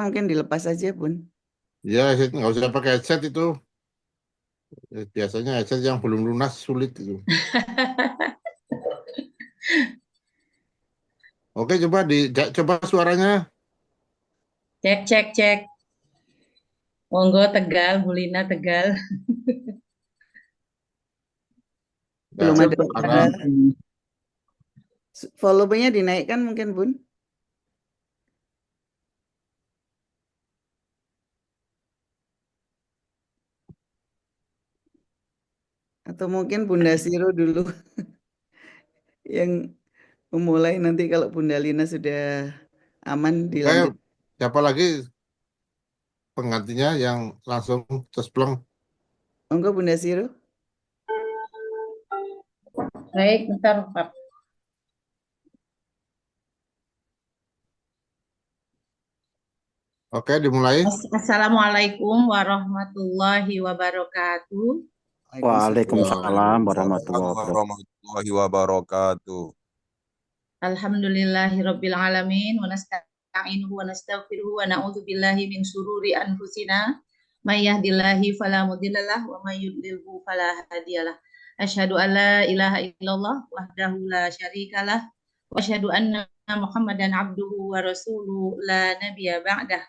mungkin dilepas aja, Bun. Ya, nggak usah pakai headset itu. Biasanya headset yang belum lunas sulit itu. Oke, coba suaranya. Cek, cek, cek. Monggo Tegal, Bu Lina Tegal. Belum Ya, ada suara. volumenya dinaikkan mungkin, Bun. Atau mungkin Bunda Siro dulu yang memulai, nanti kalau Bunda Lina sudah aman dilanjut. Siapa lagi penggantinya yang langsung cespleng? Monggo Bunda Siro. Baik, bentar Pak. Oke, dimulai. Assalamualaikum warahmatullahi wabarakatuh. Waalaikumsalam warahmatullahi wabarakatuh. Alhamdulillahirabbil alamin wa nasta'inuhu wa nastaghfiruhu wa na'udzu billahi min syururi anfusina may yahdihillahu fala mudhillalah wa may yudlilhu fala hadiyalah. Asyhadu an la ilaha illallah wahdahu la syarikalah wa asyhadu anna Muhammadan abduhu wa rasuluhu la nabiyya ba'dah.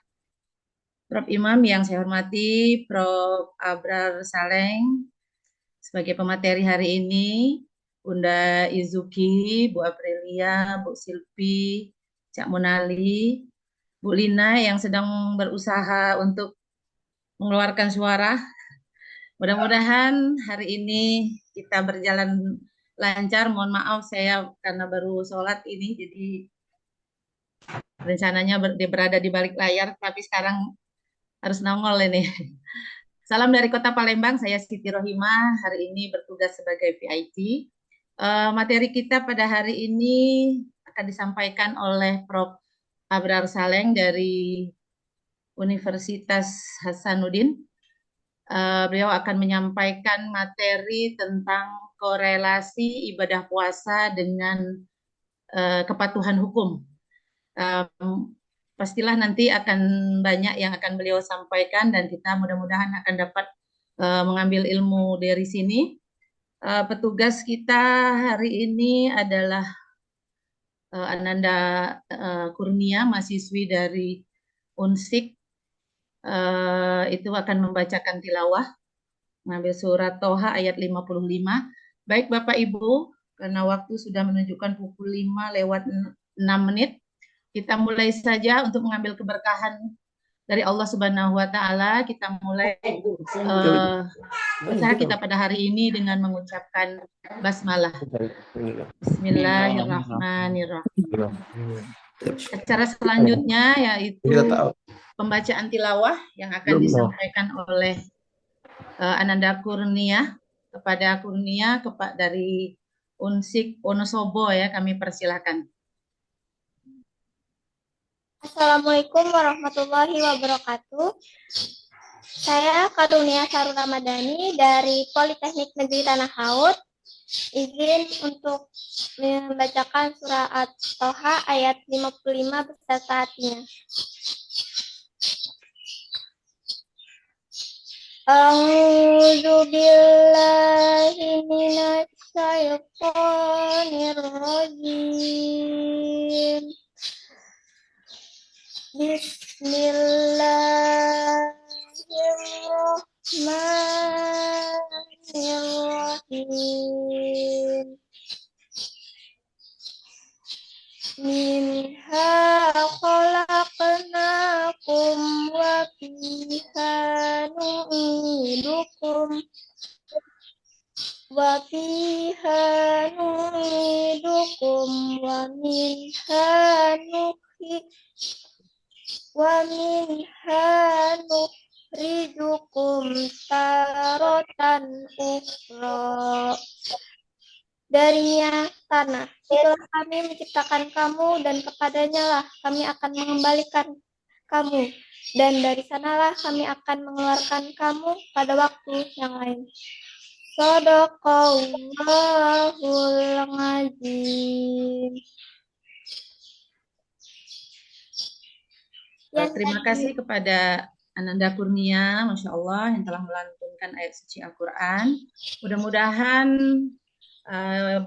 Prof Imam yang saya hormati, Prof Abrar Saleng sebagai pemateri hari ini, Bunda Izuki, Bu Aprilia, Bu Silvi, Cak Monali, Bu Lina yang sedang berusaha untuk mengeluarkan suara. Mudah-mudahan hari ini kita berjalan lancar. Mohon maaf saya karena baru sholat ini, jadi rencananya berada di balik layar, tapi sekarang harus nongol ini. Salam dari Kota Palembang, saya Siti Rohimah, hari ini bertugas sebagai VIT. Materi kita pada hari ini akan disampaikan oleh Prof. Abrar Saleng dari Universitas Hasanuddin. Beliau akan menyampaikan materi tentang korelasi ibadah puasa dengan kepatuhan hukum. Pastilah nanti akan banyak yang akan beliau sampaikan dan kita mudah-mudahan akan dapat mengambil ilmu dari sini. Petugas kita hari ini adalah Ananda Kurnia, mahasiswi dari Unsik. Itu akan membacakan tilawah, mengambil surat Toha ayat 55. Baik Bapak Ibu, karena waktu sudah menunjukkan pukul 5:06, kita mulai saja untuk mengambil keberkahan dari Allah Subhanahu wa Ta'ala. Kita mulai acara kita pada hari ini dengan mengucapkan basmalah. Bismillahirrahmanirrahim. Acara selanjutnya yaitu pembacaan tilawah yang akan disampaikan oleh Ananda Kurnia kepada Kurnia dari Unsik Wonosobo ya, kami persilakan. Assalamualaikum warahmatullahi wabarakatuh. Saya Karunia Sarul Ramadhani dari Politeknik Negeri Tanah Laut. Izin untuk membacakan surat Toha ayat 55 beserta artinya. A'udzu billahi minasy syaithanir rajim. Bismillahirrahmanirrahim. Minha khalaqnakum wa fiha nu'idukum wa minha nukhrijukum taratan ukhra. Darinya tanah, itulah kami menciptakan kamu dan kepadanya lah kami akan mengembalikan kamu, dan dari sanalah kami akan mengeluarkan kamu pada waktu yang lain. Shadaqallahul azim. Yang Terima tadi. kasih kepada Ananda Kurnia, Masya Allah, yang telah melantunkan ayat suci Al-Quran. Mudah-mudahan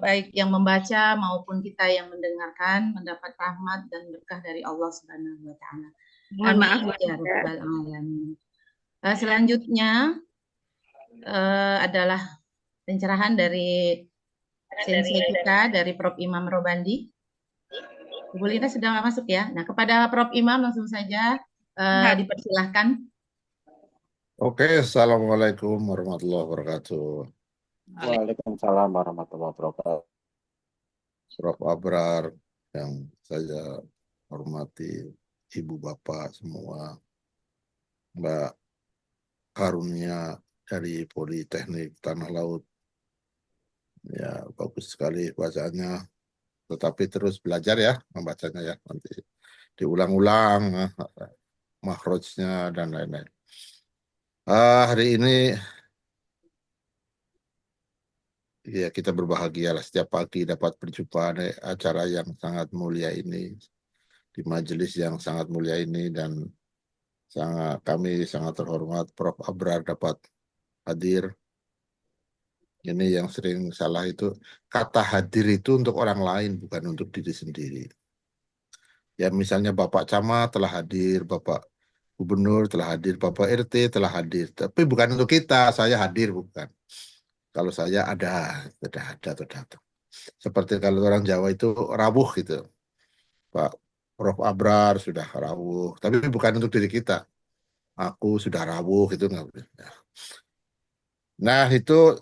baik yang membaca maupun kita yang mendengarkan mendapat rahmat dan berkah dari Allah Subhanahu wa Ta'ala. Mohon maaf, Amin ya rabbal alamin. Selanjutnya adalah pencerahan dari sensei kita, dari Prof. Imam Robandi. Bu Lina sudah masuk ya. Nah, kepada Prof. Imam langsung saja dipersilahkan. Oke, assalamualaikum warahmatullahi wabarakatuh. Waalaikumsalam warahmatullahi wabarakatuh. Prof. Abrar yang saya hormati, Ibu Bapak semua, Mbak Karunia dari Politeknik Tanah Laut. Ya, bagus sekali bacaannya. Tetapi terus belajar ya membacanya ya. Nanti diulang-ulang makhrajnya dan lain-lain. Hari ini ya kita berbahagia lah setiap pagi dapat berjumpa di acara yang sangat mulia ini, di majelis yang sangat mulia ini, dan kami sangat terhormat Prof. Abrar dapat hadir. Ini yang sering salah itu, kata hadir itu untuk orang lain, bukan untuk diri sendiri. Ya misalnya Bapak Camat telah hadir, Bapak Gubernur telah hadir, Bapak RT telah hadir. Tapi bukan untuk kita, saya hadir bukan. Kalau saya ada, sudah datang. Seperti kalau orang Jawa itu rawuh gitu. Pak Prof. Abrar sudah rawuh, tapi bukan untuk diri kita. Aku sudah rawuh gitu nggak boleh. Nah itu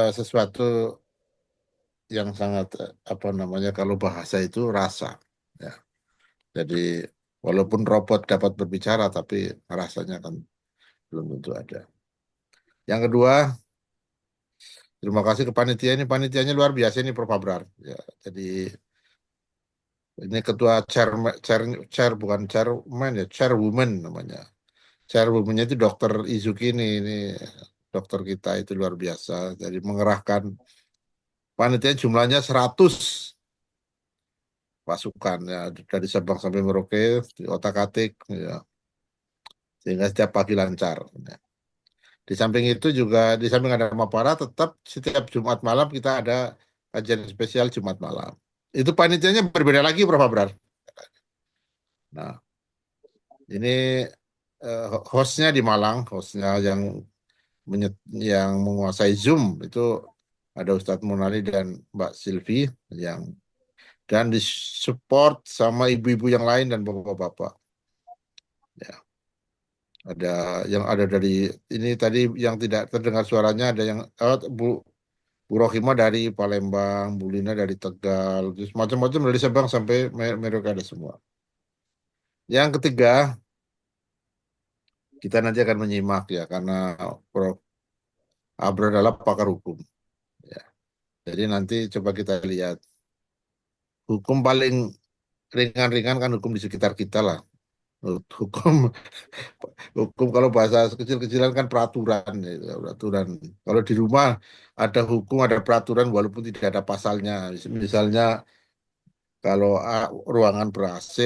sesuatu yang sangat apa namanya kalau bahasa itu rasa. Ya. Jadi walaupun robot dapat berbicara, tapi rasanya kan belum tentu ada. Yang kedua, terima kasih ke panitia ini. Panitianya luar biasa ini Prof. Abrar. Ya, jadi ini ketua chair bukan chairman ya, chairwoman namanya. Chairwoman-nya itu Dokter Izuki ini dokter kita itu luar biasa. Jadi mengerahkan panitia jumlahnya 100 pasukan ya dari Sabang sampai Merauke di otak-atik ya. Sehingga setiap pagi lancar. Ya. Di samping itu juga di samping ada Mapara tetap setiap Jumat malam kita ada kajian spesial Jumat malam. Itu panitianya berbeda lagi Prof. Abrar. Nah, ini hostnya di Malang, hostnya yang menguasai Zoom itu ada Ustadz Munali dan Mbak Silvi dan disupport sama ibu-ibu yang lain dan bapak-bapak. Ya. Ada dari ini tadi yang tidak terdengar suaranya ada yang Bu Rohimah dari Palembang, Bu Lina dari Tegal, terus macam-macam dari Sabang sampai Merauke ada semua. Yang ketiga, kita nanti akan menyimak ya karena Prof. Abrar adalah pakar hukum. Ya. Jadi nanti coba kita lihat hukum paling ringan-ringan kan hukum di sekitar kita lah. Hukum kalau bahasa kecil-kecilan kan peraturan ya, peraturan. Kalau di rumah ada hukum, ada peraturan walaupun tidak ada pasalnya. Misalnya kalau ruangan ber-AC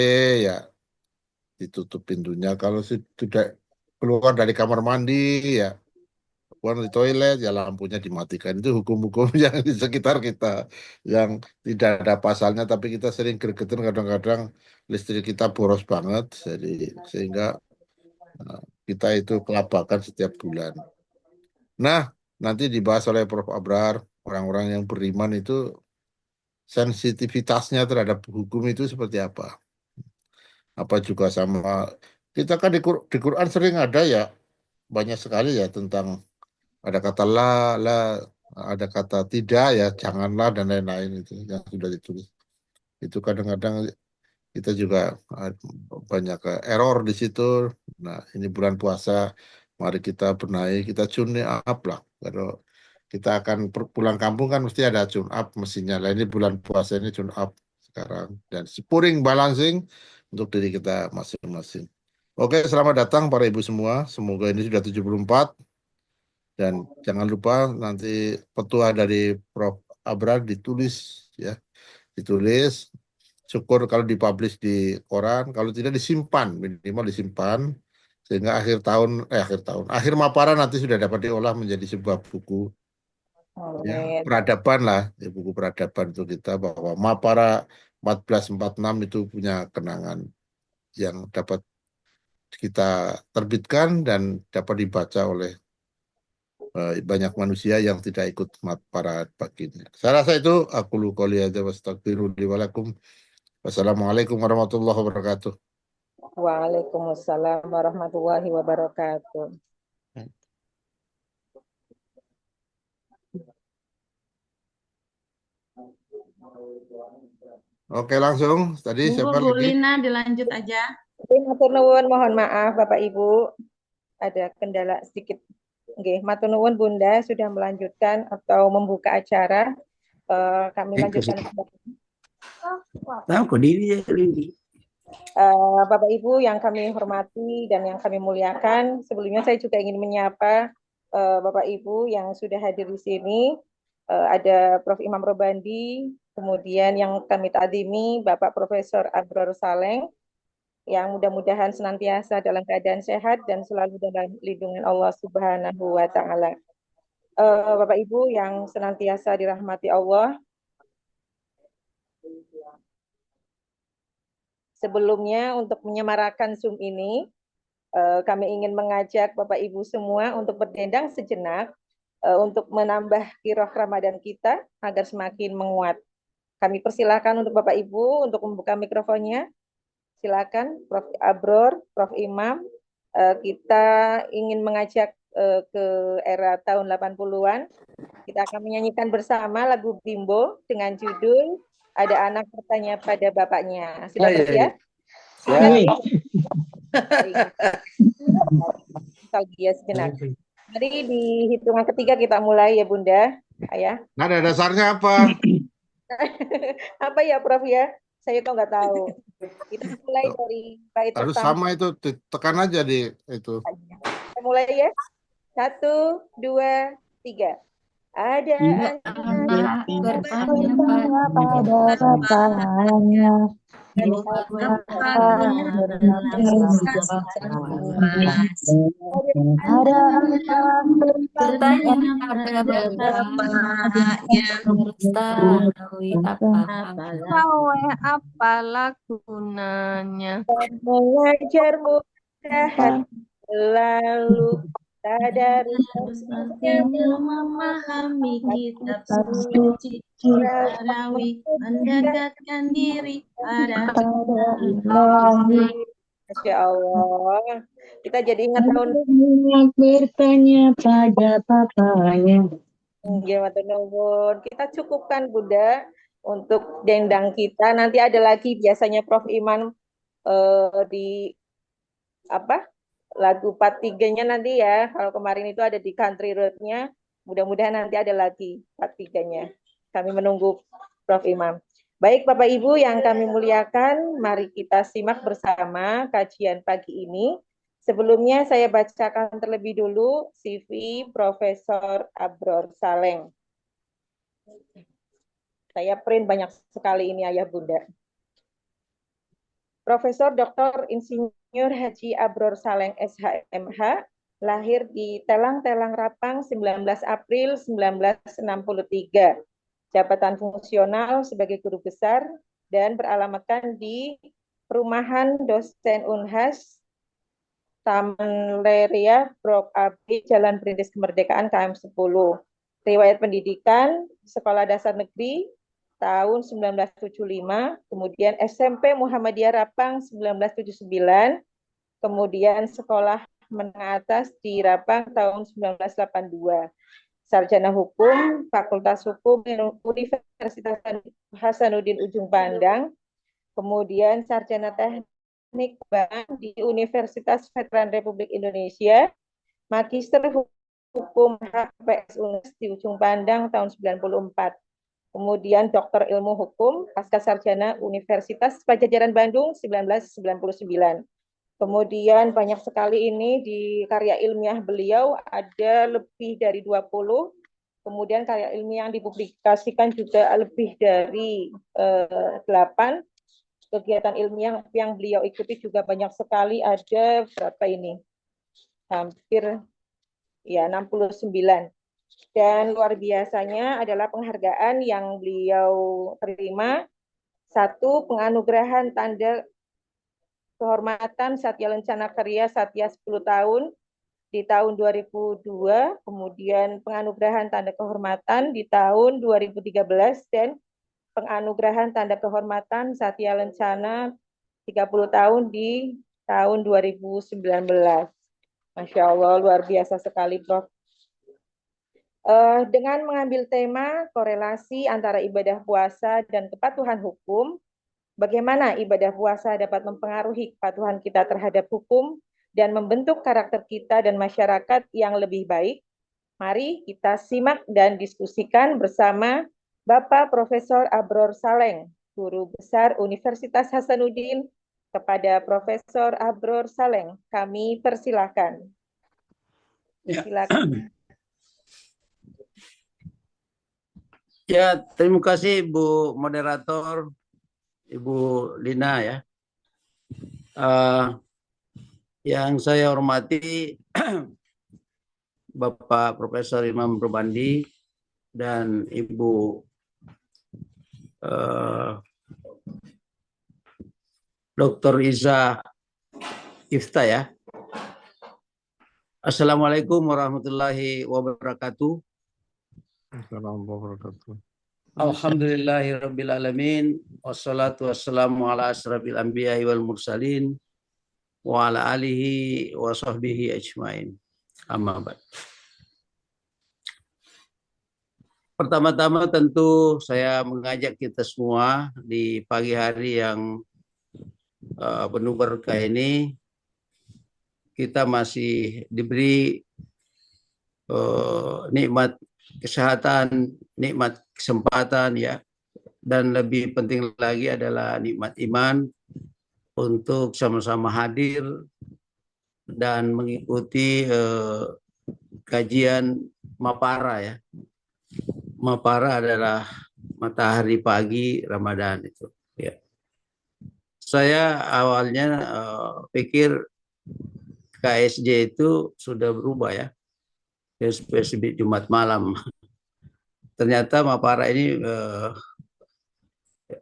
ya ditutup pintunya. Kalau sudah keluar dari kamar mandi ya keluar di toilet ya lampunya dimatikan. Itu hukum-hukum yang di sekitar kita yang tidak ada pasalnya tapi kita sering gregetan kadang-kadang listrik kita boros banget jadi sehingga kita itu kelabakan setiap bulan. Nah, nanti dibahas oleh Prof. Abrar, orang-orang yang beriman itu sensitivitasnya terhadap hukum itu seperti apa? Apa juga sama kita kan di Quran sering ada ya banyak sekali ya tentang ada kata la, ada kata tidak ya, janganlah dan lain-lain itu yang sudah ditulis. Itu kadang-kadang kita juga banyak error di situ. Nah, ini bulan puasa, mari kita benahi, kita tune up lah. Kalau kita akan pulang kampung kan mesti ada tune up mesinnya. Lah ini bulan puasa ini tune up sekarang dan spuring balancing untuk diri kita masing-masing. Oke, selamat datang para ibu semua. Semoga ini sudah 74 dan jangan lupa nanti petua dari Prof. Abrar ditulis ya. Ditulis syukur kalau dipublish di koran, kalau tidak disimpan, minimal disimpan sehingga akhir Mapara nanti sudah dapat diolah menjadi sebuah buku ya Amin. peradaban lah, ya, buku peradaban untuk kita bahwa Mapara 1446 itu punya kenangan yang dapat kita terbitkan dan dapat dibaca oleh banyak manusia yang tidak ikut Mapara baginya. Saya rasa itu aku qouli hadza wastaghfirullahi wa lakum. Wassalamualaikum warahmatullahi wabarakatuh. Waalaikumsalam warahmatullahi wabarakatuh. Oke, langsung tadi Bu siapa lagi? Lina dilanjut aja. Matur nuwun, mohon maaf Bapak Ibu, ada kendala sedikit. Nggih, matur nuwun Bunda sudah melanjutkan atau membuka acara. Kami lanjutkan. Bapak Ibu yang kami hormati dan yang kami muliakan, sebelumnya saya juga ingin menyapa Bapak Ibu yang sudah hadir di sini. Ada Prof. Imam Robandi, kemudian yang kami takdimi Bapak Profesor Abror Saleng, yang mudah-mudahan senantiasa dalam keadaan sehat dan selalu dalam lindungan Allah Subhanahu wa Ta'ala. Bapak Ibu yang senantiasa dirahmati Allah, sebelumnya untuk menyemarakan Zoom ini, kami ingin mengajak Bapak Ibu semua untuk berdendang sejenak untuk menambah kiroh Ramadan kita agar semakin menguat. Kami persilakan untuk Bapak Ibu untuk membuka mikrofonnya. Silakan Prof. Abror, Prof. Imam. Kita ingin mengajak ke era tahun 80-an. Kita akan menyanyikan bersama lagu Bimbo dengan judul Ada Anak Bertanya Pada Bapaknya. Sudah bersiap? Nostalgia sejenak. Mari di hitungan ketiga kita mulai ya Bunda. Ayah. Ada dasarnya apa? Apa ya Prof ya? Saya kok nggak tahu. Kita mulai dari bait Harus pertama. sama itu, tekan aja di itu. Kita mulai ya. 1, 2, 3. Ada anak bertanya pada bapaknya. Ada anak bertanya pada bapaknya. Apalah gunanya Mengajar mudah hati selalu sadar memahami kitab suci tarawih, mendekatkan diri pada Allah. Masya Allah. Kita jadi ingat tahun bertanya pada papanya. Kita cukupkan Bunda untuk dendang kita. Nanti ada lagi biasanya Prof. Iman di apa lagu part 3-nya nanti ya. Kalau kemarin itu ada di Country Road-nya, mudah-mudahan nanti ada lagi part 3-nya. Kami menunggu Prof. Imam. Baik Bapak Ibu yang kami muliakan, mari kita simak bersama kajian pagi ini. Sebelumnya saya bacakan terlebih dulu CV Profesor Abror Saleng. Saya print banyak sekali ini Ayah Bunda. Profesor Dr. Insinyur Haji Abror Saleng SHMH lahir di Telang-Telang Rapang 19 April 1963. Jabatan fungsional sebagai guru besar dan beralamatkan di Perumahan Dosen Unhas Taman Leria Blok AB Jalan Perintis Kemerdekaan KM 10. Riwayat pendidikan Sekolah Dasar Negeri tahun 1975, kemudian SMP Muhammadiyah Rapang 1979, kemudian sekolah menengah atas di Rapang tahun 1982. Sarjana Hukum, Fakultas Hukum Universitas Hasanuddin Ujung Pandang, kemudian Sarjana Teknik Bank di Universitas Veteran Republik Indonesia, Magister Hukum HPS UNES di Ujung Pandang tahun 94. Kemudian Doktor Ilmu Hukum, Pasca Sarjana Universitas Padjadjaran Bandung 1999. Kemudian banyak sekali ini di karya ilmiah beliau, ada lebih dari 20. Kemudian karya ilmiah yang dipublikasikan juga lebih dari 8. kegiatan ilmiah yang beliau ikuti juga banyak sekali, ada berapa ini? Hampir ya 69. Dan luar biasanya adalah penghargaan yang beliau terima. Satu, penganugerahan tanda kehormatan Satya Lencana Karya Satya 10 tahun di tahun 2002, kemudian penganugerahan tanda kehormatan di tahun 2013, dan penganugerahan tanda kehormatan Satya Lencana 30 tahun di tahun 2019. Masya Allah, luar biasa sekali, Prof. Dengan mengambil tema korelasi antara ibadah puasa dan kepatuhan hukum, bagaimana ibadah puasa dapat mempengaruhi kepatuhan kita terhadap hukum dan membentuk karakter kita dan masyarakat yang lebih baik. Mari kita simak dan diskusikan bersama Bapak Profesor Abror Saleng, Guru Besar Universitas Hasanuddin. Kepada Profesor Abror Saleng, kami persilahkan. Silakan. Ya, terima kasih Ibu Moderator, Ibu Lina ya. Yang saya hormati Bapak Profesor Imam Rubandi dan Ibu Dr. Iza Ifta ya. Assalamualaikum warahmatullahi wabarakatuh. Alhamdulillahirabbil alamin, wassalatu wassalamu ala asrafil anbiya'i wal mursalin wa ala alihi wa sahbihi ajmain. Amma ba'd. Pertama-tama tentu saya mengajak kita semua di pagi hari yang penuh berkah ini, kita masih diberi nikmat kesehatan, nikmat kesempatan ya, dan lebih penting lagi adalah nikmat iman untuk sama-sama hadir dan mengikuti kajian Mapara ya. Mapara adalah matahari pagi Ramadan itu ya. Saya awalnya pikir KSJ itu sudah berubah ya, spesifik Jumat malam. Ternyata Mapara ini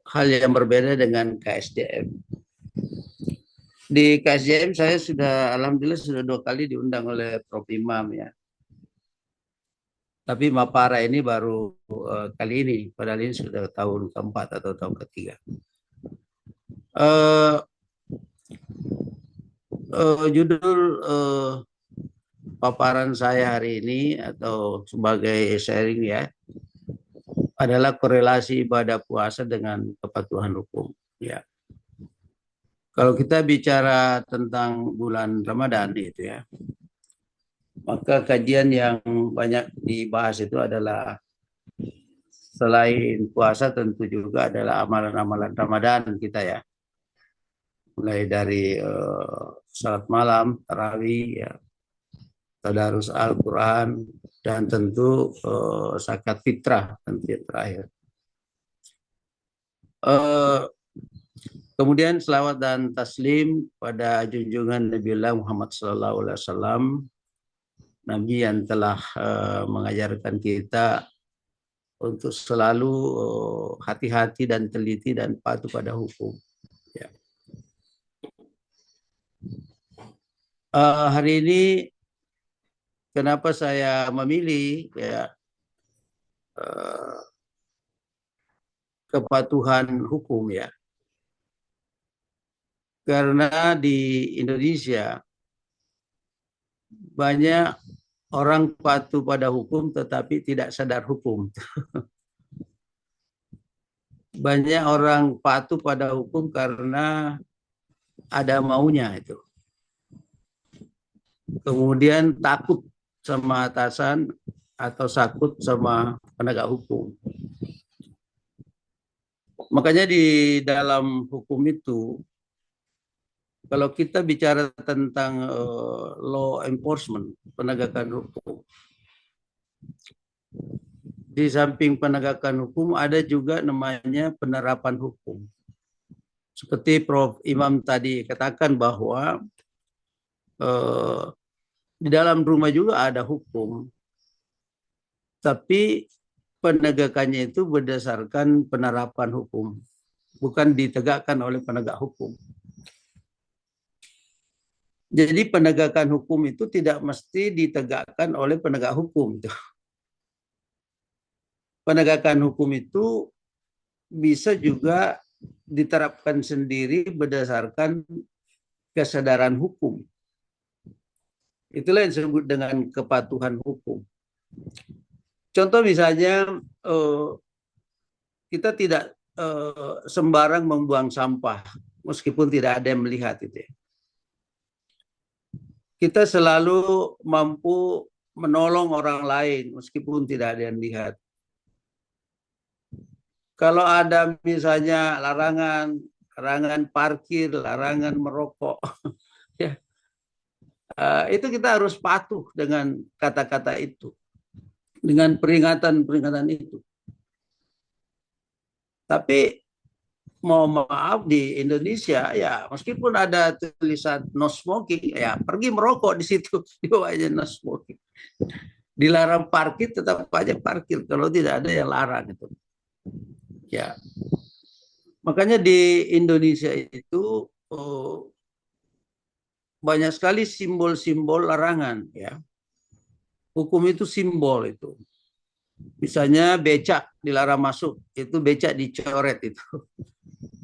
hal yang berbeda dengan KSJM. Di KSJM saya sudah, alhamdulillah sudah 2 kali diundang oleh Prof. Imam ya. Tapi Mapara ini baru kali ini, padahal ini sudah tahun keempat atau tahun ketiga. Judul paparan saya hari ini atau sebagai sharing ya, adalah korelasi ibadah puasa dengan kepatuhan hukum ya. Kalau kita bicara tentang bulan Ramadan itu ya, maka kajian yang banyak dibahas itu adalah selain puasa tentu juga adalah amalan-amalan Ramadan kita ya. Mulai dari salat malam, tarawih ya, tadarus Al-Quran, dan tentu zakat fitrah tentu yang terakhir. Kemudian selawat dan taslim pada junjungan Nabiullah Muhammad SAW, Nabi yang telah mengajarkan kita untuk selalu hati-hati dan teliti dan patuh pada hukum. Ya. Hari ini kenapa saya memilih ya kepatuhan hukum ya? Karena di Indonesia banyak orang patuh pada hukum tetapi tidak sadar hukum. Banyak orang patuh pada hukum karena ada maunya itu. Kemudian takut sama atasan atau takut sama penegak hukum. Makanya di dalam hukum itu, kalau kita bicara tentang law enforcement, penegakan hukum, di samping penegakan hukum ada juga namanya penerapan hukum. Seperti Prof. Imam tadi katakan bahwa di dalam rumah juga ada hukum, tapi penegakannya itu berdasarkan penerapan hukum, bukan ditegakkan oleh penegak hukum. Jadi penegakan hukum itu tidak mesti ditegakkan oleh penegak hukum. Penegakan hukum itu bisa juga diterapkan sendiri berdasarkan kesadaran hukum. Itulah yang disebut dengan kepatuhan hukum. Contoh misalnya kita tidak sembarang membuang sampah meskipun tidak ada yang melihat itu. Kita selalu mampu menolong orang lain meskipun tidak ada yang lihat. Kalau ada misalnya larangan parkir, larangan merokok, ya, itu kita harus patuh dengan kata-kata itu, dengan peringatan-peringatan itu. Tapi mau maaf di Indonesia ya meskipun ada tulisan no smoking ya pergi merokok di situ di bawahnya no smoking. Dilarang parkir tetap aja parkir kalau tidak ada yang larang itu. Ya. Makanya di Indonesia itu banyak sekali simbol-simbol larangan ya. Hukum itu simbol itu. Misalnya becak dilarang masuk, itu becak dicoret itu.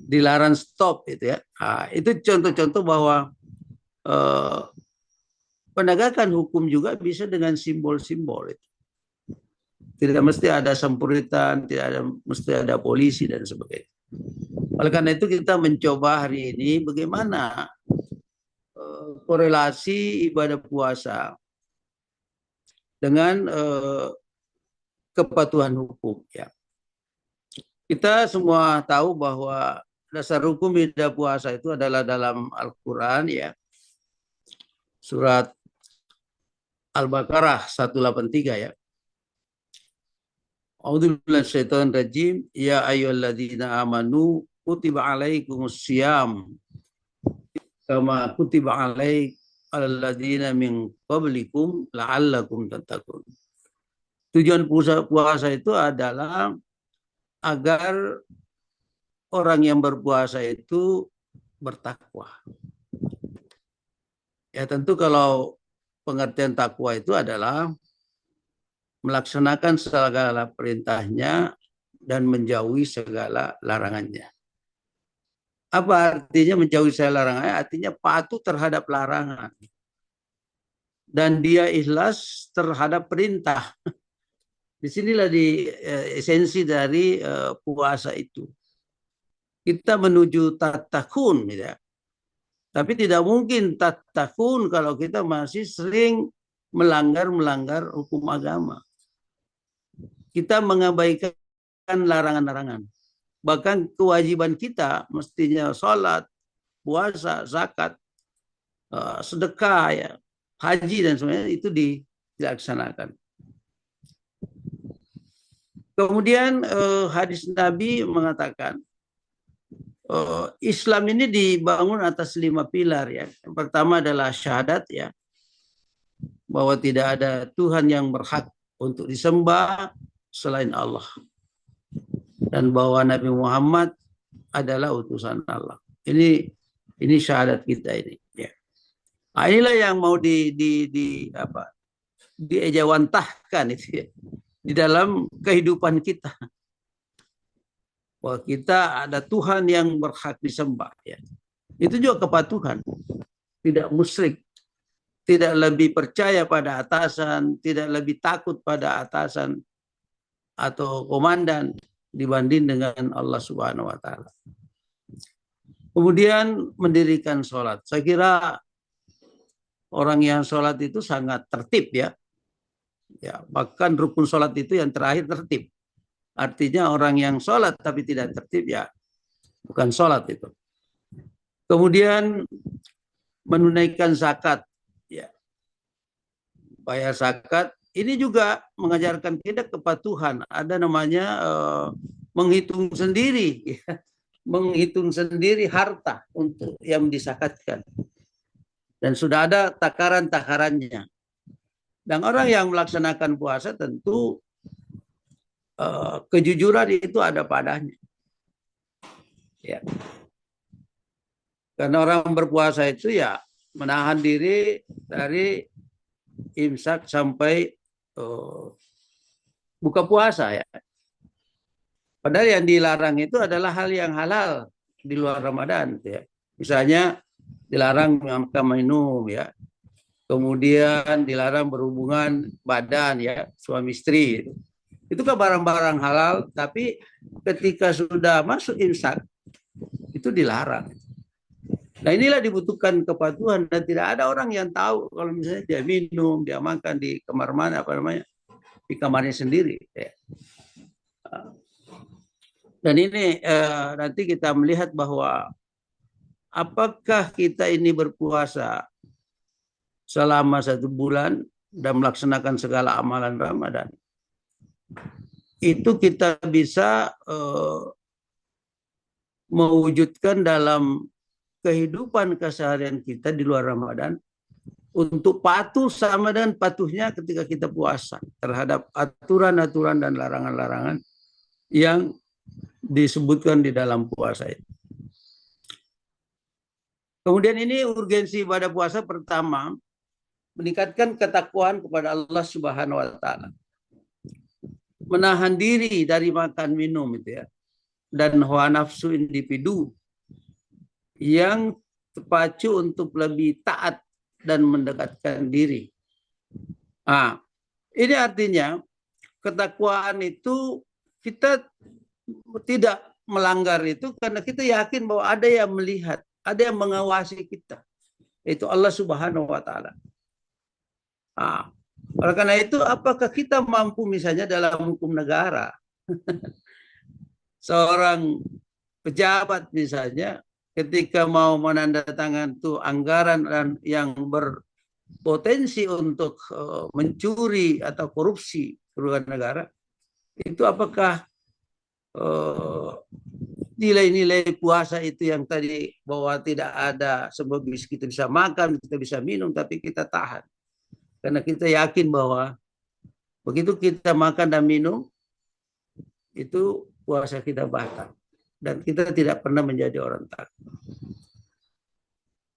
Dilarang stop itu ya. Nah, itu contoh-contoh bahwa penegakan hukum juga bisa dengan simbol-simbol itu. Tidak mesti ada sampuritan, tidak ada mesti ada polisi dan sebagainya. Oleh karena itu kita mencoba hari ini bagaimana korelasi ibadah puasa dengan kepatuhan hukum ya. Kita semua tahu bahwa dasar hukum ibadah puasa itu adalah dalam Al-Qur'an ya. Surat Al-Baqarah 183 ya. A'udzubillahi minasyaitonir rajim. Ya ayyuhalladzina amanu kutiba alaikumus syiyam kama kutiba alal ladzina min qablikum la'allakum tattaqun. Tujuan puasa itu adalah agar orang yang berpuasa itu bertakwa. Ya tentu kalau pengertian takwa itu adalah melaksanakan segala perintahnya dan menjauhi segala larangannya. Apa artinya menjauhi segala larangannya? Artinya patuh terhadap larangan. Dan dia ikhlas terhadap perintah. Disinilah esensi dari puasa itu. Kita menuju tatakun, ya. Tapi tidak mungkin tatakun kalau kita masih sering melanggar hukum agama. Kita mengabaikan larangan-larangan. Bahkan kewajiban kita mestinya sholat, puasa, zakat, sedekah, ya, haji dan sebagainya itu dilaksanakan. Kemudian hadis Nabi mengatakan Islam ini dibangun atas 5 pilar ya. Yang pertama adalah syahadat ya, bahwa tidak ada Tuhan yang berhak untuk disembah selain Allah, dan bahwa Nabi Muhammad adalah utusan Allah. Ini syahadat kita ini. Ya. Nah, inilah yang mau diejawantahkan itu ya, di dalam kehidupan kita. Bahwa kita ada Tuhan yang berhak disembah. Ya. Itu juga kepatuhan. Tidak musyrik. Tidak lebih percaya pada atasan. Tidak lebih takut pada atasan atau komandan dibanding dengan Allah Subhanahu wa Ta'ala. Kemudian mendirikan sholat. Saya kira orang yang sholat itu sangat tertib ya. Ya, bahkan rukun sholat itu yang terakhir tertib. Artinya orang yang sholat tapi tidak tertib ya bukan sholat itu. Kemudian menunaikan zakat. Ya. Bayar zakat. Ini juga mengajarkan kita kepatuhan. Ada namanya menghitung sendiri. Ya. menghitung sendiri harta untuk yang disakatkan. Dan sudah ada takaran-takarannya. Dan orang yang melaksanakan puasa tentu kejujuran itu ada padanya. Ya. Karena orang berpuasa itu ya menahan diri dari imsak sampai buka puasa ya. Padahal yang dilarang itu adalah hal yang halal di luar Ramadan ya. Misalnya dilarang makan minum ya. Kemudian dilarang berhubungan badan ya, suami istri. Itu kan barang-barang halal, tapi ketika sudah masuk imsak itu dilarang. Nah inilah dibutuhkan kepatuhan dan tidak ada orang yang tahu kalau misalnya dia minum, dia makan di kamar mana, apa namanya, di kamarnya sendiri. Ya. Dan ini nanti kita melihat bahwa apakah kita ini berpuasa selama 1 bulan dan melaksanakan segala amalan Ramadan. Itu kita bisa mewujudkan dalam kehidupan keseharian kita di luar Ramadan untuk patuh sama dengan patuhnya ketika kita puasa terhadap aturan-aturan dan larangan-larangan yang disebutkan di dalam puasa itu. Kemudian ini urgensi pada puasa pertama, meningkatkan ketakwaan kepada Allah Subhanahu wa taala. Menahan diri dari makan minum itu ya. Dan hawa nafsu individu yang terpacu untuk lebih taat dan mendekatkan diri. Nah, ini artinya ketakwaan itu kita tidak melanggar itu karena kita yakin bahwa ada yang melihat, ada yang mengawasi kita. Itu Allah Subhanahu wa taala. Nah, oleh karena itu apakah kita mampu misalnya dalam hukum negara seorang pejabat misalnya ketika mau menandatangani itu anggaran yang berpotensi untuk mencuri atau korupsi kerugian negara, itu apakah nilai-nilai puasa itu yang tadi bahwa tidak ada sebab kita bisa makan, kita bisa minum, tapi kita tahan. Karena kita yakin bahwa begitu kita makan dan minum, itu puasa kita batal. Dan kita tidak pernah menjadi orang takut.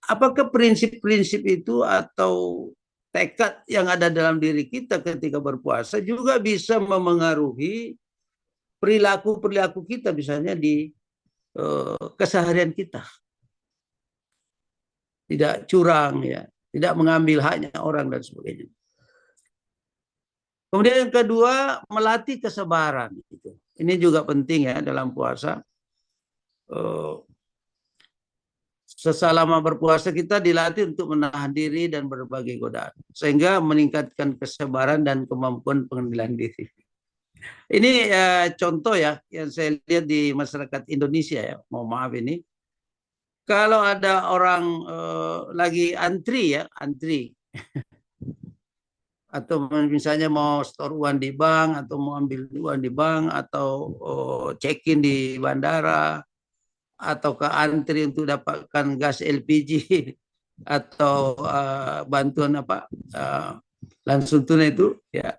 Apakah prinsip-prinsip itu atau tekad yang ada dalam diri kita ketika berpuasa juga bisa memengaruhi perilaku-perilaku kita misalnya di keseharian kita. Tidak curang ya, tidak mengambil haknya orang dan sebagainya. Kemudian yang kedua, melatih kesabaran. Ini juga penting ya dalam puasa. Selama berpuasa kita dilatih untuk menahan diri dan berbagai godaan. Sehingga meningkatkan kesabaran dan kemampuan pengendalian diri. Ini contoh ya yang saya lihat di masyarakat Indonesia ya. Mohon maaf ini. Kalau ada orang lagi antri ya, antri. Atau misalnya mau store uang di bank, atau mau ambil uang di bank, atau check-in di bandara, atau ke antri untuk dapatkan gas LPG, atau bantuan apa langsung tunai itu, ya,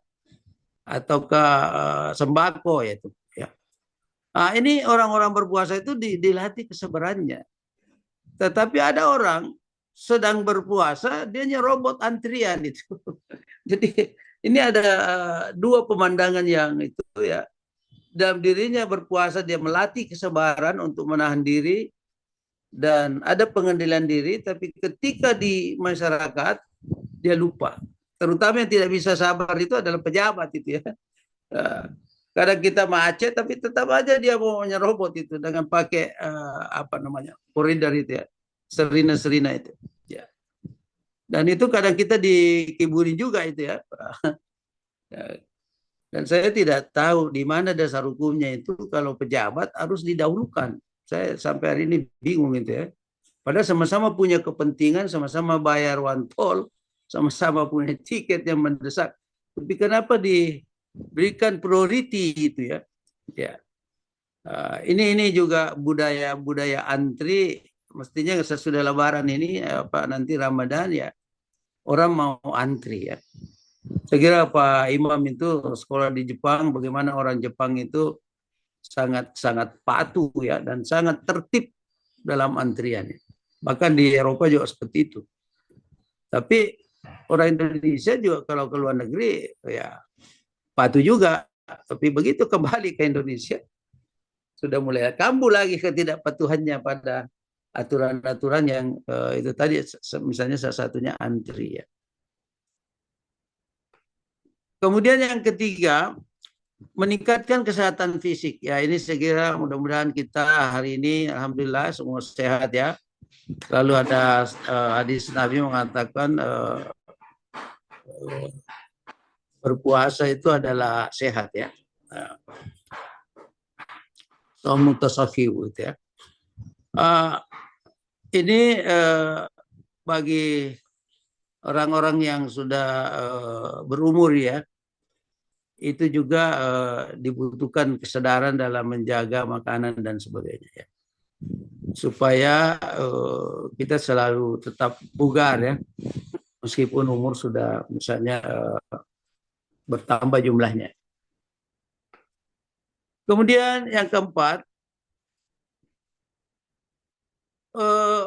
atau ke sembako ya itu. Ya. Nah, ini orang-orang berpuasa itu dilatih kesabarannya. Tetapi ada orang sedang berpuasa, dia nyerobot antrian itu. Jadi ini ada dua pemandangan yang itu ya. Dalam dirinya berpuasa dia melatih kesabaran untuk menahan diri dan ada pengendalian diri, tapi ketika di masyarakat dia lupa. Terutama yang tidak bisa sabar itu adalah pejabat itu ya. Kadang kita macet tapi tetap aja dia mau nyerobot itu dengan pakai apa namanya koridor itu ya. Serina-serina itu. Ya. Dan itu kadang kita dikiburi juga itu ya. Dan saya tidak tahu di mana dasar hukumnya itu kalau pejabat harus didahulukan. Saya sampai hari ini bingung itu ya. Padahal sama-sama punya kepentingan, sama-sama bayar one tol, sama-sama punya tiket yang mendesak. Tapi kenapa diberikan priority itu ya? Ya. Ini juga budaya antri, mestinya sesudah Lebaran ini nanti Ramadan ya orang mau antri ya. Saya kira Pak Imam itu sekolah di Jepang, bagaimana orang Jepang itu sangat patuh ya dan sangat tertib dalam antriannya. Bahkan di Eropa juga seperti itu. Tapi orang Indonesia juga kalau ke luar negeri ya patuh juga. Tapi begitu kembali ke Indonesia sudah mulai kambuh lagi ketidakpatuhannya pada aturan-aturan yang itu tadi, misalnya salah satunya antri ya. Kemudian yang ketiga, meningkatkan kesehatan fisik. Ya ini saya kira mudah-mudahan kita hari ini alhamdulillah semua sehat ya. Lalu ada hadis Nabi mengatakan berpuasa itu adalah sehat ya. Mutasafiw gitu ya. Ini bagi orang-orang yang sudah berumur ya, itu juga dibutuhkan kesadaran dalam menjaga makanan dan sebagainya ya. Supaya kita selalu tetap bugar ya, meskipun umur sudah misalnya bertambah jumlahnya. Kemudian yang keempat,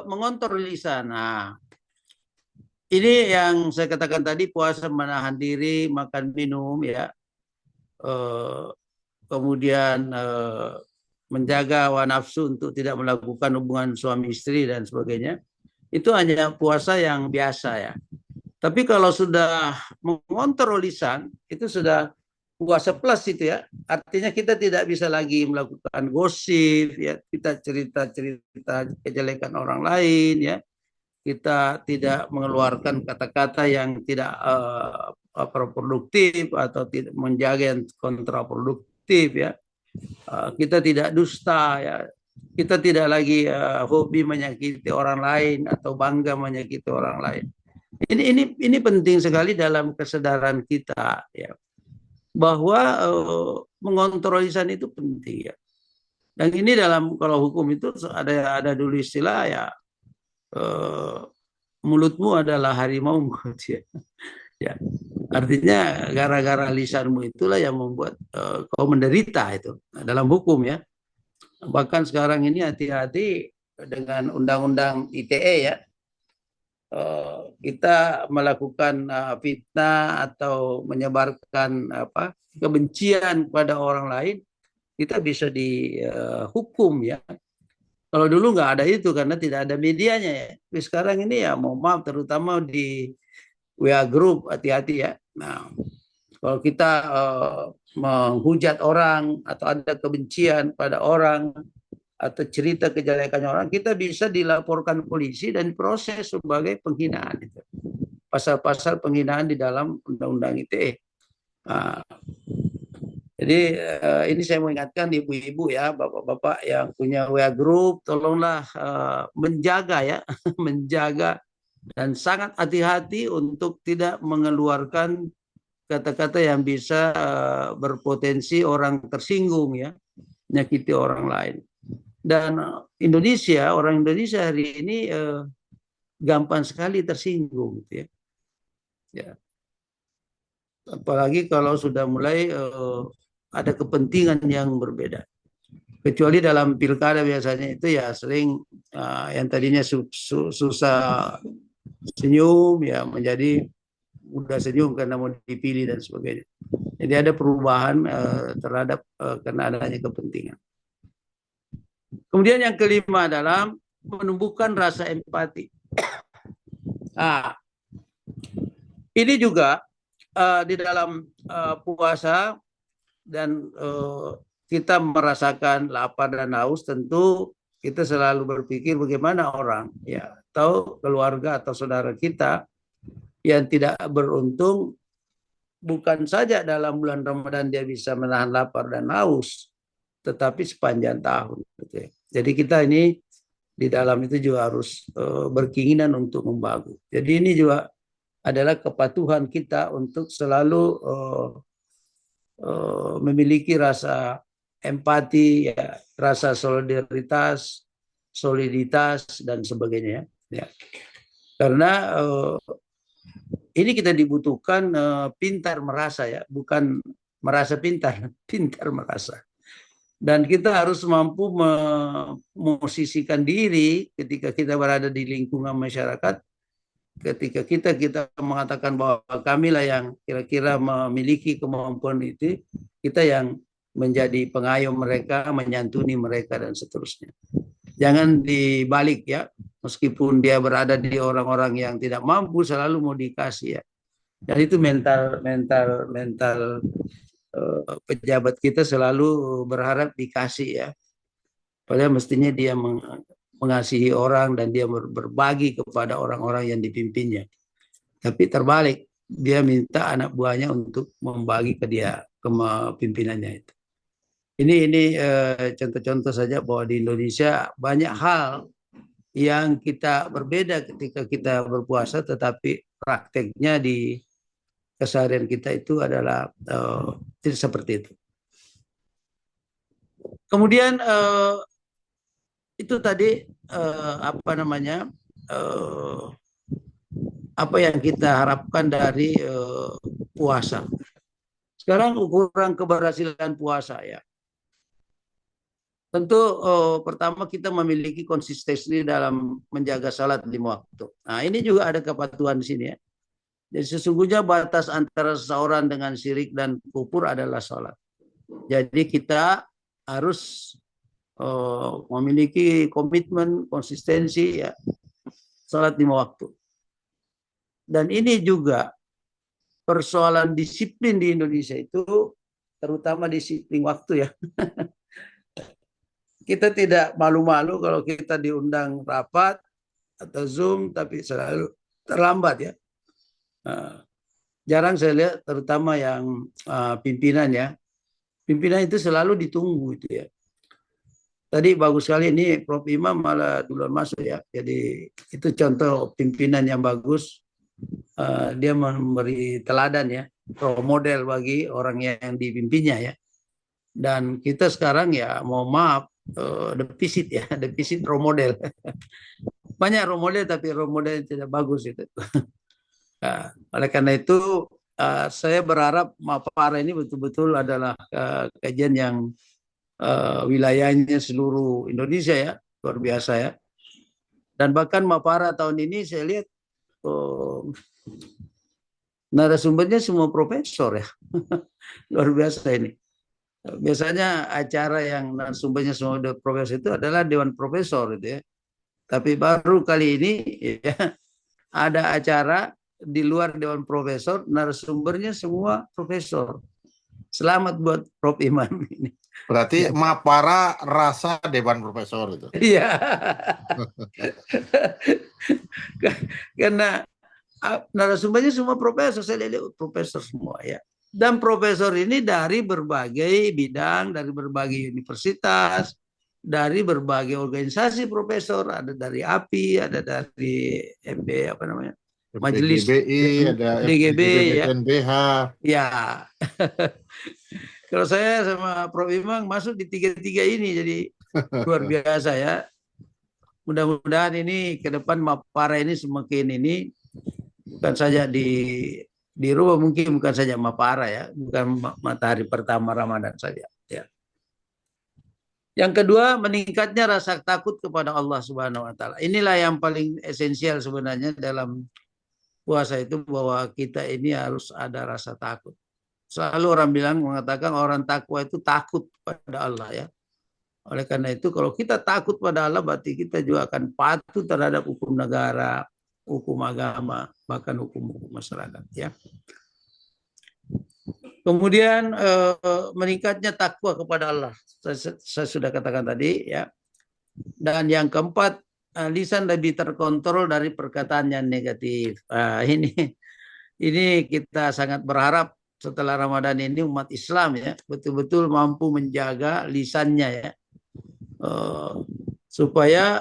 mengontrol lisan. Nah, ini yang saya katakan tadi, puasa menahan diri, makan minum ya, kemudian menjaga hawa nafsu untuk tidak melakukan hubungan suami istri dan sebagainya. Itu hanya puasa yang biasa ya. Tapi kalau sudah mengontrol lisan, itu sudah puasa plus itu ya. Artinya kita tidak bisa lagi melakukan gosip ya, kita cerita-cerita kejelekan orang lain ya. Kita tidak mengeluarkan kata-kata yang tidak produktif atau tidak menjaga yang kontraproduktif ya. Kita tidak dusta ya. Kita tidak lagi hobi menyakiti orang lain atau bangga menyakiti orang lain. Ini penting sekali dalam kesadaran kita ya, bahwa mengontrol lisan itu penting ya. Dan ini dalam kalau hukum itu ada dulu istilah ya, mulutmu adalah harimau ya. Ya. Artinya gara-gara lisanmu itulah yang membuat kau menderita itu dalam hukum ya. Bahkan sekarang ini hati-hati dengan undang-undang ITE ya. Kita melakukan fitnah atau menyebarkan kebencian kepada orang lain, kita bisa dihukum ya. Kalau dulu nggak ada itu karena tidak ada medianya ya. Tapi sekarang ini ya mohon maaf, terutama di WA group, hati-hati ya. Nah, kalau kita menghujat orang atau ada kebencian pada orang atau cerita kejelekan orang, kita bisa dilaporkan polisi dan proses sebagai penghinaan. Pasal-pasal penghinaan di dalam undang-undang ITE. Nah, jadi ini saya mengingatkan ibu-ibu ya, bapak-bapak yang punya WA group, tolonglah menjaga ya, menjaga dan sangat hati-hati untuk tidak mengeluarkan kata-kata yang bisa berpotensi orang tersinggung ya, menyakiti orang lain. Dan orang Indonesia hari ini gampang sekali tersinggung gitu ya. Ya. Apalagi kalau sudah mulai ada kepentingan yang berbeda. Kecuali dalam pilkada biasanya itu ya sering yang tadinya susah senyum ya menjadi mudah senyum karena mau dipilih dan sebagainya. Jadi ada perubahan terhadap karena adanya kepentingan. Kemudian yang kelima adalah menumbuhkan rasa empati. Nah, ini juga di dalam puasa dan kita merasakan lapar dan haus, tentu kita selalu berpikir bagaimana orang ya atau keluarga atau saudara kita yang tidak beruntung, bukan saja dalam bulan Ramadan dia bisa menahan lapar dan haus, tetapi sepanjang tahun. Jadi kita ini di dalam itu juga harus berkeinginan untuk membangun. Jadi ini juga adalah kepatuhan kita untuk selalu memiliki rasa empati, ya, rasa soliditas, dan sebagainya. Ya. Karena ini kita dibutuhkan pintar merasa, ya, bukan merasa pintar, pintar merasa. Dan kita harus mampu memosisikan diri ketika kita berada di lingkungan masyarakat. Ketika kita mengatakan bahwa kamilah yang kira-kira memiliki kemampuan itu, kita yang menjadi pengayom mereka, menyantuni mereka, dan seterusnya. Jangan dibalik, ya. Meskipun dia berada di orang-orang yang tidak mampu, selalu mau dikasih, ya. Dan itu mental pejabat kita selalu berharap dikasih, ya. Padahal mestinya dia mengasihi orang dan dia berbagi kepada orang-orang yang dipimpinnya. Tapi terbalik, dia minta anak buahnya untuk membagi ke dia, ke pimpinannya itu. Ini contoh-contoh saja bahwa di Indonesia banyak hal yang kita berbeda ketika kita berpuasa, tetapi prakteknya di keseharian kita itu adalah tidak seperti itu. Kemudian itu tadi apa yang kita harapkan dari puasa. Sekarang ukuran keberhasilan puasa, ya. Tentu pertama kita memiliki konsistensi dalam menjaga salat 5 waktu. Nah, ini juga ada kepatuhan di sini, ya. Jadi sesungguhnya batas antara seseorang dengan syirik dan kufur adalah salat. Jadi kita harus memiliki komitmen, konsistensi, ya, salat 5 waktu. Dan ini juga persoalan disiplin di Indonesia itu, terutama disiplin waktu, ya. Kita tidak malu-malu kalau kita diundang rapat atau Zoom, tapi selalu terlambat, ya. Jarang saya lihat, terutama yang pimpinan, ya. Pimpinan itu selalu ditunggu itu, ya. Tadi bagus sekali ini Prof. Imam malah duluan masuk, ya. Jadi itu contoh pimpinan yang bagus. Dia memberi teladan, ya, role model bagi orang yang dipimpinnya, ya. Dan kita sekarang, ya, mohon maaf, defisit, ya, defisit role model. Banyak role model tapi role model tidak bagus itu. Nah, oleh karena itu saya berharap Mapara ini betul-betul adalah kajian yang wilayahnya seluruh Indonesia, ya, luar biasa, ya. Dan bahkan Mapara tahun ini saya lihat narasumbernya semua profesor, ya. Luar biasa ini. Biasanya acara yang narasumbernya semua profesor itu adalah Dewan Profesor itu, ya. Tapi baru kali ini, ya, ada acara di luar Dewan Profesor, narasumbernya semua profesor. Selamat buat Prof. Imam ini. Berarti Mapara rasa Dewan Profesor itu. Iya. Karena narasumbernya semua profesor, saya lihat profesor semua, ya. Dan profesor ini dari berbagai bidang, dari berbagai universitas, dari berbagai organisasi profesor, ada dari API, ada dari Majelis DGBI, ada DGB, ya. NBH. Ya. Kalau saya sama Prof. Imam masuk di tiga-tiga ini, jadi luar biasa, ya. Mudah-mudahan ini ke depan Mapara ini semakin ini, bukan saja di rumah, mungkin bukan saja Mapara, ya, bukan matahari pertama Ramadan saja, ya. Yang kedua, meningkatnya rasa takut kepada Allah Subhanahu wa taala. Inilah yang paling esensial sebenarnya dalam puasa itu, bahwa kita ini harus ada rasa takut. Selalu orang mengatakan orang takwa itu takut pada Allah, ya. Oleh karena itu kalau kita takut pada Allah, berarti kita juga akan patuh terhadap hukum negara, hukum agama, bahkan hukum masyarakat, ya. Kemudian meningkatnya takwa kepada Allah. Saya sudah katakan tadi, ya. Dan yang keempat, lisan lebih terkontrol dari perkataan yang negatif. Ini kita sangat berharap setelah Ramadan ini umat Islam, ya, betul-betul mampu menjaga lisannya, ya, supaya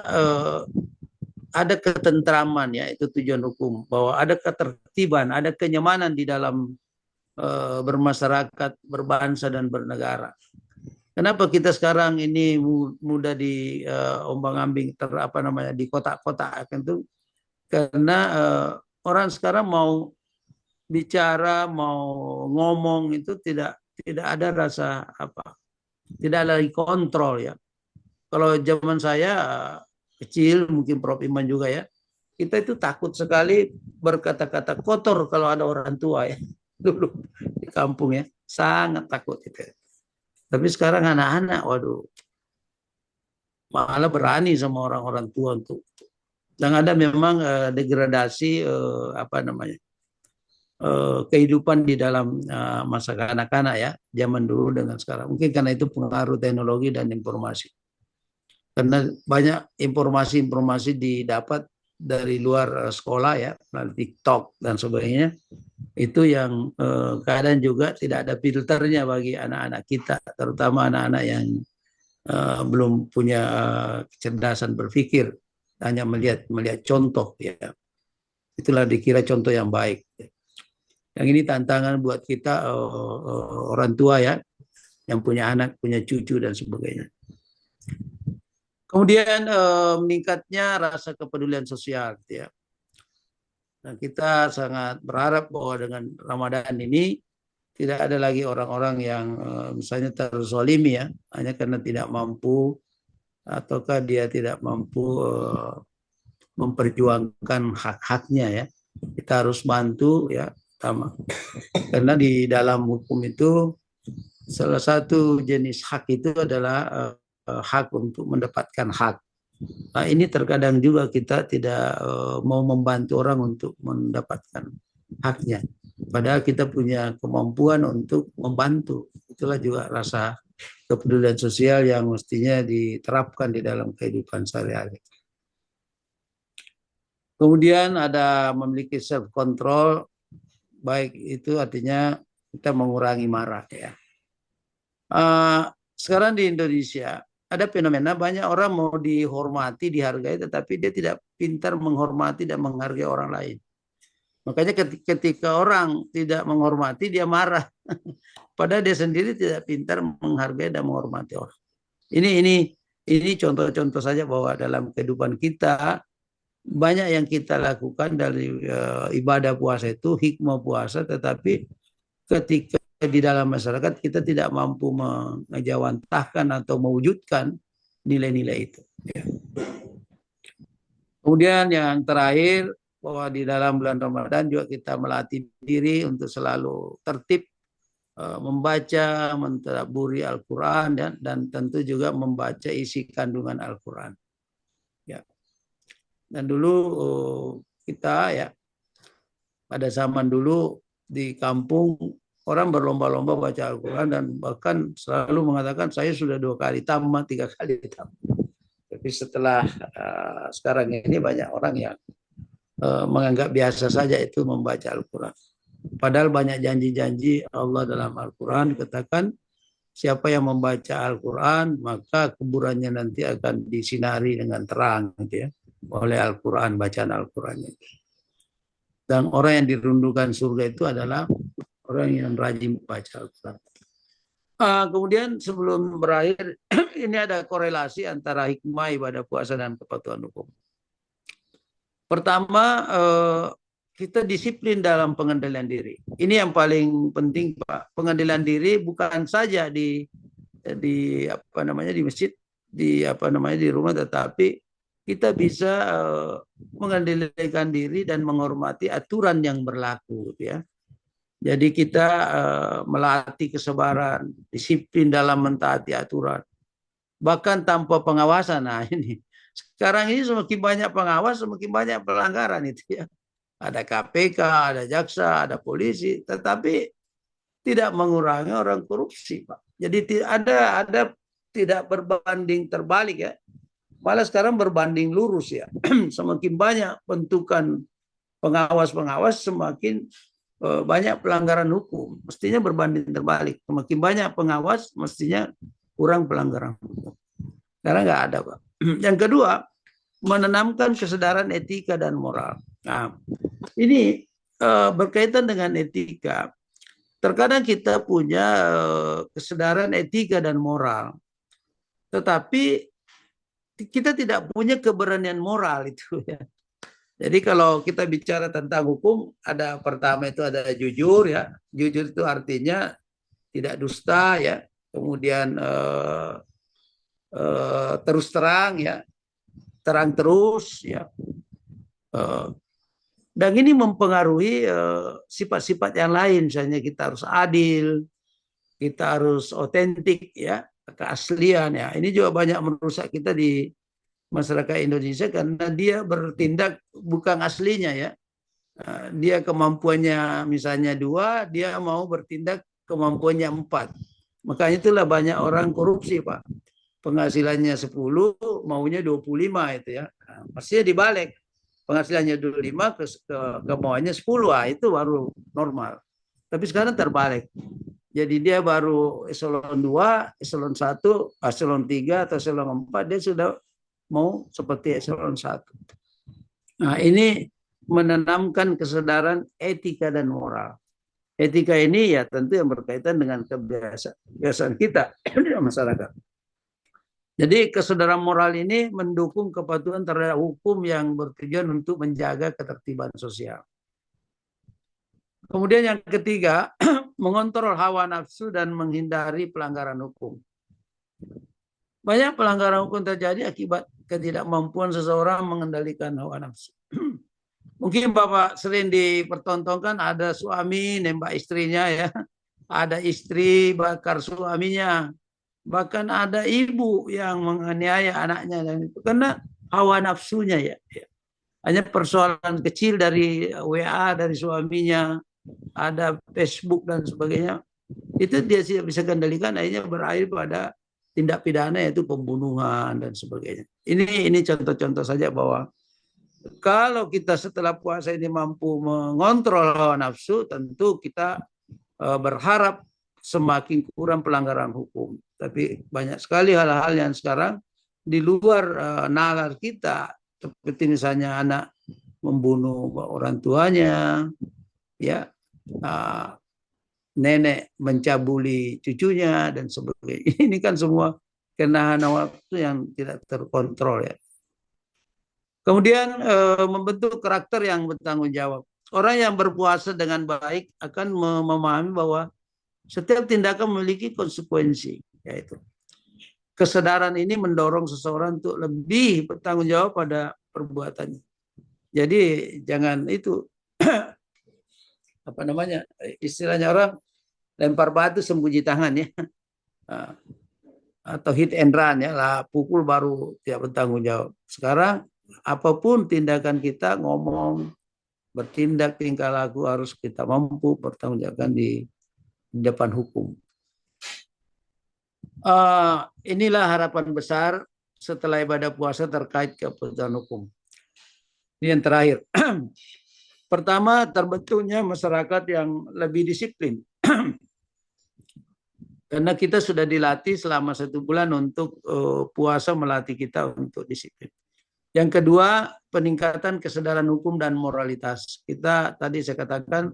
ada ketentraman, ya, itu tujuan hukum, bahwa ada ketertiban, ada kenyamanan di dalam bermasyarakat, berbangsa dan bernegara. Kenapa kita sekarang ini mudah di ombang-ambing di kotak-kotak itu? Karena orang sekarang mau bicara, mau ngomong itu tidak ada rasa tidak ada lagi kontrol ya. Kalau zaman saya kecil, mungkin Prof Iman juga ya, kita itu takut sekali berkata-kata kotor kalau ada orang tua ya. Dulu di kampung ya, sangat takut itu. Tapi sekarang anak-anak, waduh, malah berani sama orang-orang tua untuk. Dan ada memang degradasi kehidupan di dalam masa kanak-kanak ya, zaman dulu dengan sekarang. Mungkin karena itu pengaruh teknologi dan informasi. Karena banyak informasi-informasi didapat dari luar sekolah ya, melalui TikTok dan sebagainya. Itu yang kadang juga tidak ada filternya bagi anak-anak kita, terutama anak-anak yang belum punya kecerdasan berpikir, hanya melihat contoh ya. Itulah dikira contoh yang baik. Yang ini tantangan buat kita orang tua ya, yang punya anak, punya cucu dan sebagainya. Kemudian meningkatnya rasa kepedulian sosial ya. Nah, kita sangat berharap bahwa dengan Ramadan ini tidak ada lagi orang-orang yang misalnya terzolimi ya, hanya karena tidak mampu ataukah dia tidak mampu memperjuangkan hak-haknya ya. Kita harus bantu ya. Karena di dalam hukum itu salah satu jenis hak itu adalah hak untuk mendapatkan hak. Nah, ini terkadang juga kita tidak mau membantu orang untuk mendapatkan haknya. Padahal kita punya kemampuan untuk membantu. Itulah juga rasa kepedulian sosial yang mestinya diterapkan di dalam kehidupan sehari-hari. Kemudian ada memiliki self control. Baik itu artinya kita mengurangi marah ya. Sekarang di Indonesia ada fenomena banyak orang mau dihormati, dihargai, tetapi dia tidak pintar menghormati dan menghargai orang lain. Makanya ketika orang tidak menghormati, dia marah. Padahal dia sendiri tidak pintar menghargai dan menghormati orang. Ini contoh-contoh saja bahwa dalam kehidupan kita banyak yang kita lakukan dari ibadah puasa itu, hikmah puasa, tetapi ketika di dalam masyarakat kita tidak mampu mengejawantahkan atau mewujudkan nilai-nilai itu. Ya. Kemudian yang terakhir, bahwa di dalam bulan Ramadan juga kita melatih diri untuk selalu tertib, membaca, mentadabburi Al-Quran dan tentu juga membaca isi kandungan Al-Quran. Ya. Dan dulu kita ya pada zaman dulu di kampung orang berlomba-lomba baca Al-Quran dan bahkan selalu mengatakan saya sudah 2 kali tamat, 3 kali tamat. Tapi setelah sekarang ini banyak orang yang menganggap biasa saja itu membaca Al-Quran. Padahal banyak janji-janji Allah dalam Al-Quran katakan siapa yang membaca Al-Quran maka kuburannya nanti akan disinari dengan terang gitu ya, oleh Al-Quran, bacaan Al-Qurannya. Dan orang yang dirundukan surga itu adalah orang yang rajin baca Al-Quran. Kemudian sebelum berakhir, ini ada korelasi antara hikmah ibadah puasa dan kepatuhan hukum. Pertama, kita disiplin dalam pengendalian diri. Ini yang paling penting, Pak. Pengendalian diri bukan saja di masjid, di rumah, tetapi kita bisa mengendalikan diri dan menghormati aturan yang berlaku ya. Jadi kita melatih kesabaran, disiplin dalam mentaati aturan. Bahkan tanpa pengawasan. Nah ini. Sekarang ini semakin banyak pengawas, semakin banyak pelanggaran itu ya. Ada KPK, ada jaksa, ada polisi, tetapi tidak mengurangi orang korupsi, Pak. Jadi ada tidak berbanding terbalik ya. Malah sekarang berbanding lurus ya. Semakin banyak bentukan pengawas-pengawas, semakin banyak pelanggaran hukum. Mestinya berbanding terbalik. Semakin banyak pengawas, mestinya kurang pelanggaran hukum. Karena nggak ada, Pak. Yang kedua, menanamkan kesadaran etika dan moral. Nah, ini berkaitan dengan etika. Terkadang kita punya kesadaran etika dan moral, tetapi kita tidak punya keberanian moral itu ya. Jadi kalau kita bicara tentang hukum, ada pertama itu ada jujur ya. Jujur itu artinya tidak dusta ya. Kemudian terus terang ya, terang terus ya. Dan ini mempengaruhi sifat-sifat yang lain, misalnya kita harus adil, kita harus otentik ya, keaslian ya. Ini juga banyak merusak kita di masyarakat Indonesia karena dia bertindak bukan aslinya ya. Dia kemampuannya misalnya 2, dia mau bertindak kemampuannya 4. Makanya itulah banyak orang korupsi Pak. Penghasilannya 10, maunya 25 itu ya. Pastinya dibalik. Penghasilannya 25 ke mauannya 10, itu baru normal. Tapi sekarang terbalik. Jadi dia baru eselon 2, eselon 1, eselon 3 atau eselon 4 dia sudah mau seperti eselon 1. Nah, ini menanamkan kesadaran etika dan moral. Etika ini ya tentu yang berkaitan dengan kebiasaan kita di masyarakat. Jadi kesadaran moral ini mendukung kepatuhan terhadap hukum yang bertujuan untuk menjaga ketertiban sosial. Kemudian yang ketiga, mengontrol hawa nafsu dan menghindari pelanggaran hukum. Banyak pelanggaran hukum terjadi akibat ketidakmampuan seseorang mengendalikan hawa nafsu. Mungkin Bapak sering dipertontonkan ada suami nembak istrinya ya, ada istri bakar suaminya, bahkan ada ibu yang menganiaya anaknya dan itu karena hawa nafsunya ya. Hanya persoalan kecil dari WA dari suaminya, ada Facebook dan sebagainya, itu dia tidak bisa kendalikan, akhirnya berakhir pada tindak pidana yaitu pembunuhan dan sebagainya. Ini contoh-contoh saja bahwa kalau kita setelah puasa ini mampu mengontrol hawa nafsu, tentu kita berharap semakin kurang pelanggaran hukum. Tapi banyak sekali hal-hal yang sekarang di luar nalar kita, seperti misalnya anak membunuh orang tuanya, ya, nenek mencabuli cucunya dan sebagainya. Ini kan semua kena hawa nafsu yang tidak terkontrol ya. Kemudian membentuk karakter yang bertanggung jawab. Orang yang berpuasa dengan baik akan memahami bahwa setiap tindakan memiliki konsekuensi. Yaitu kesadaran ini mendorong seseorang untuk lebih bertanggung jawab pada perbuatannya. Jadi jangan itu apa namanya istilahnya orang lempar batu sembunyi tangan ya, atau hit and run ya lah, pukul baru tidak bertanggung jawab. Sekarang apapun tindakan kita, ngomong, bertindak, tingkah laku harus kita mampu pertanggungjawabkan di depan hukum. Inilah harapan besar setelah ibadah puasa terkait keputusan hukum. Ini yang terakhir. Pertama, terbentuknya masyarakat yang lebih disiplin. Karena kita sudah dilatih selama 1 bulan untuk puasa melatih kita untuk disiplin. Yang kedua, peningkatan kesadaran hukum dan moralitas. Kita tadi saya katakan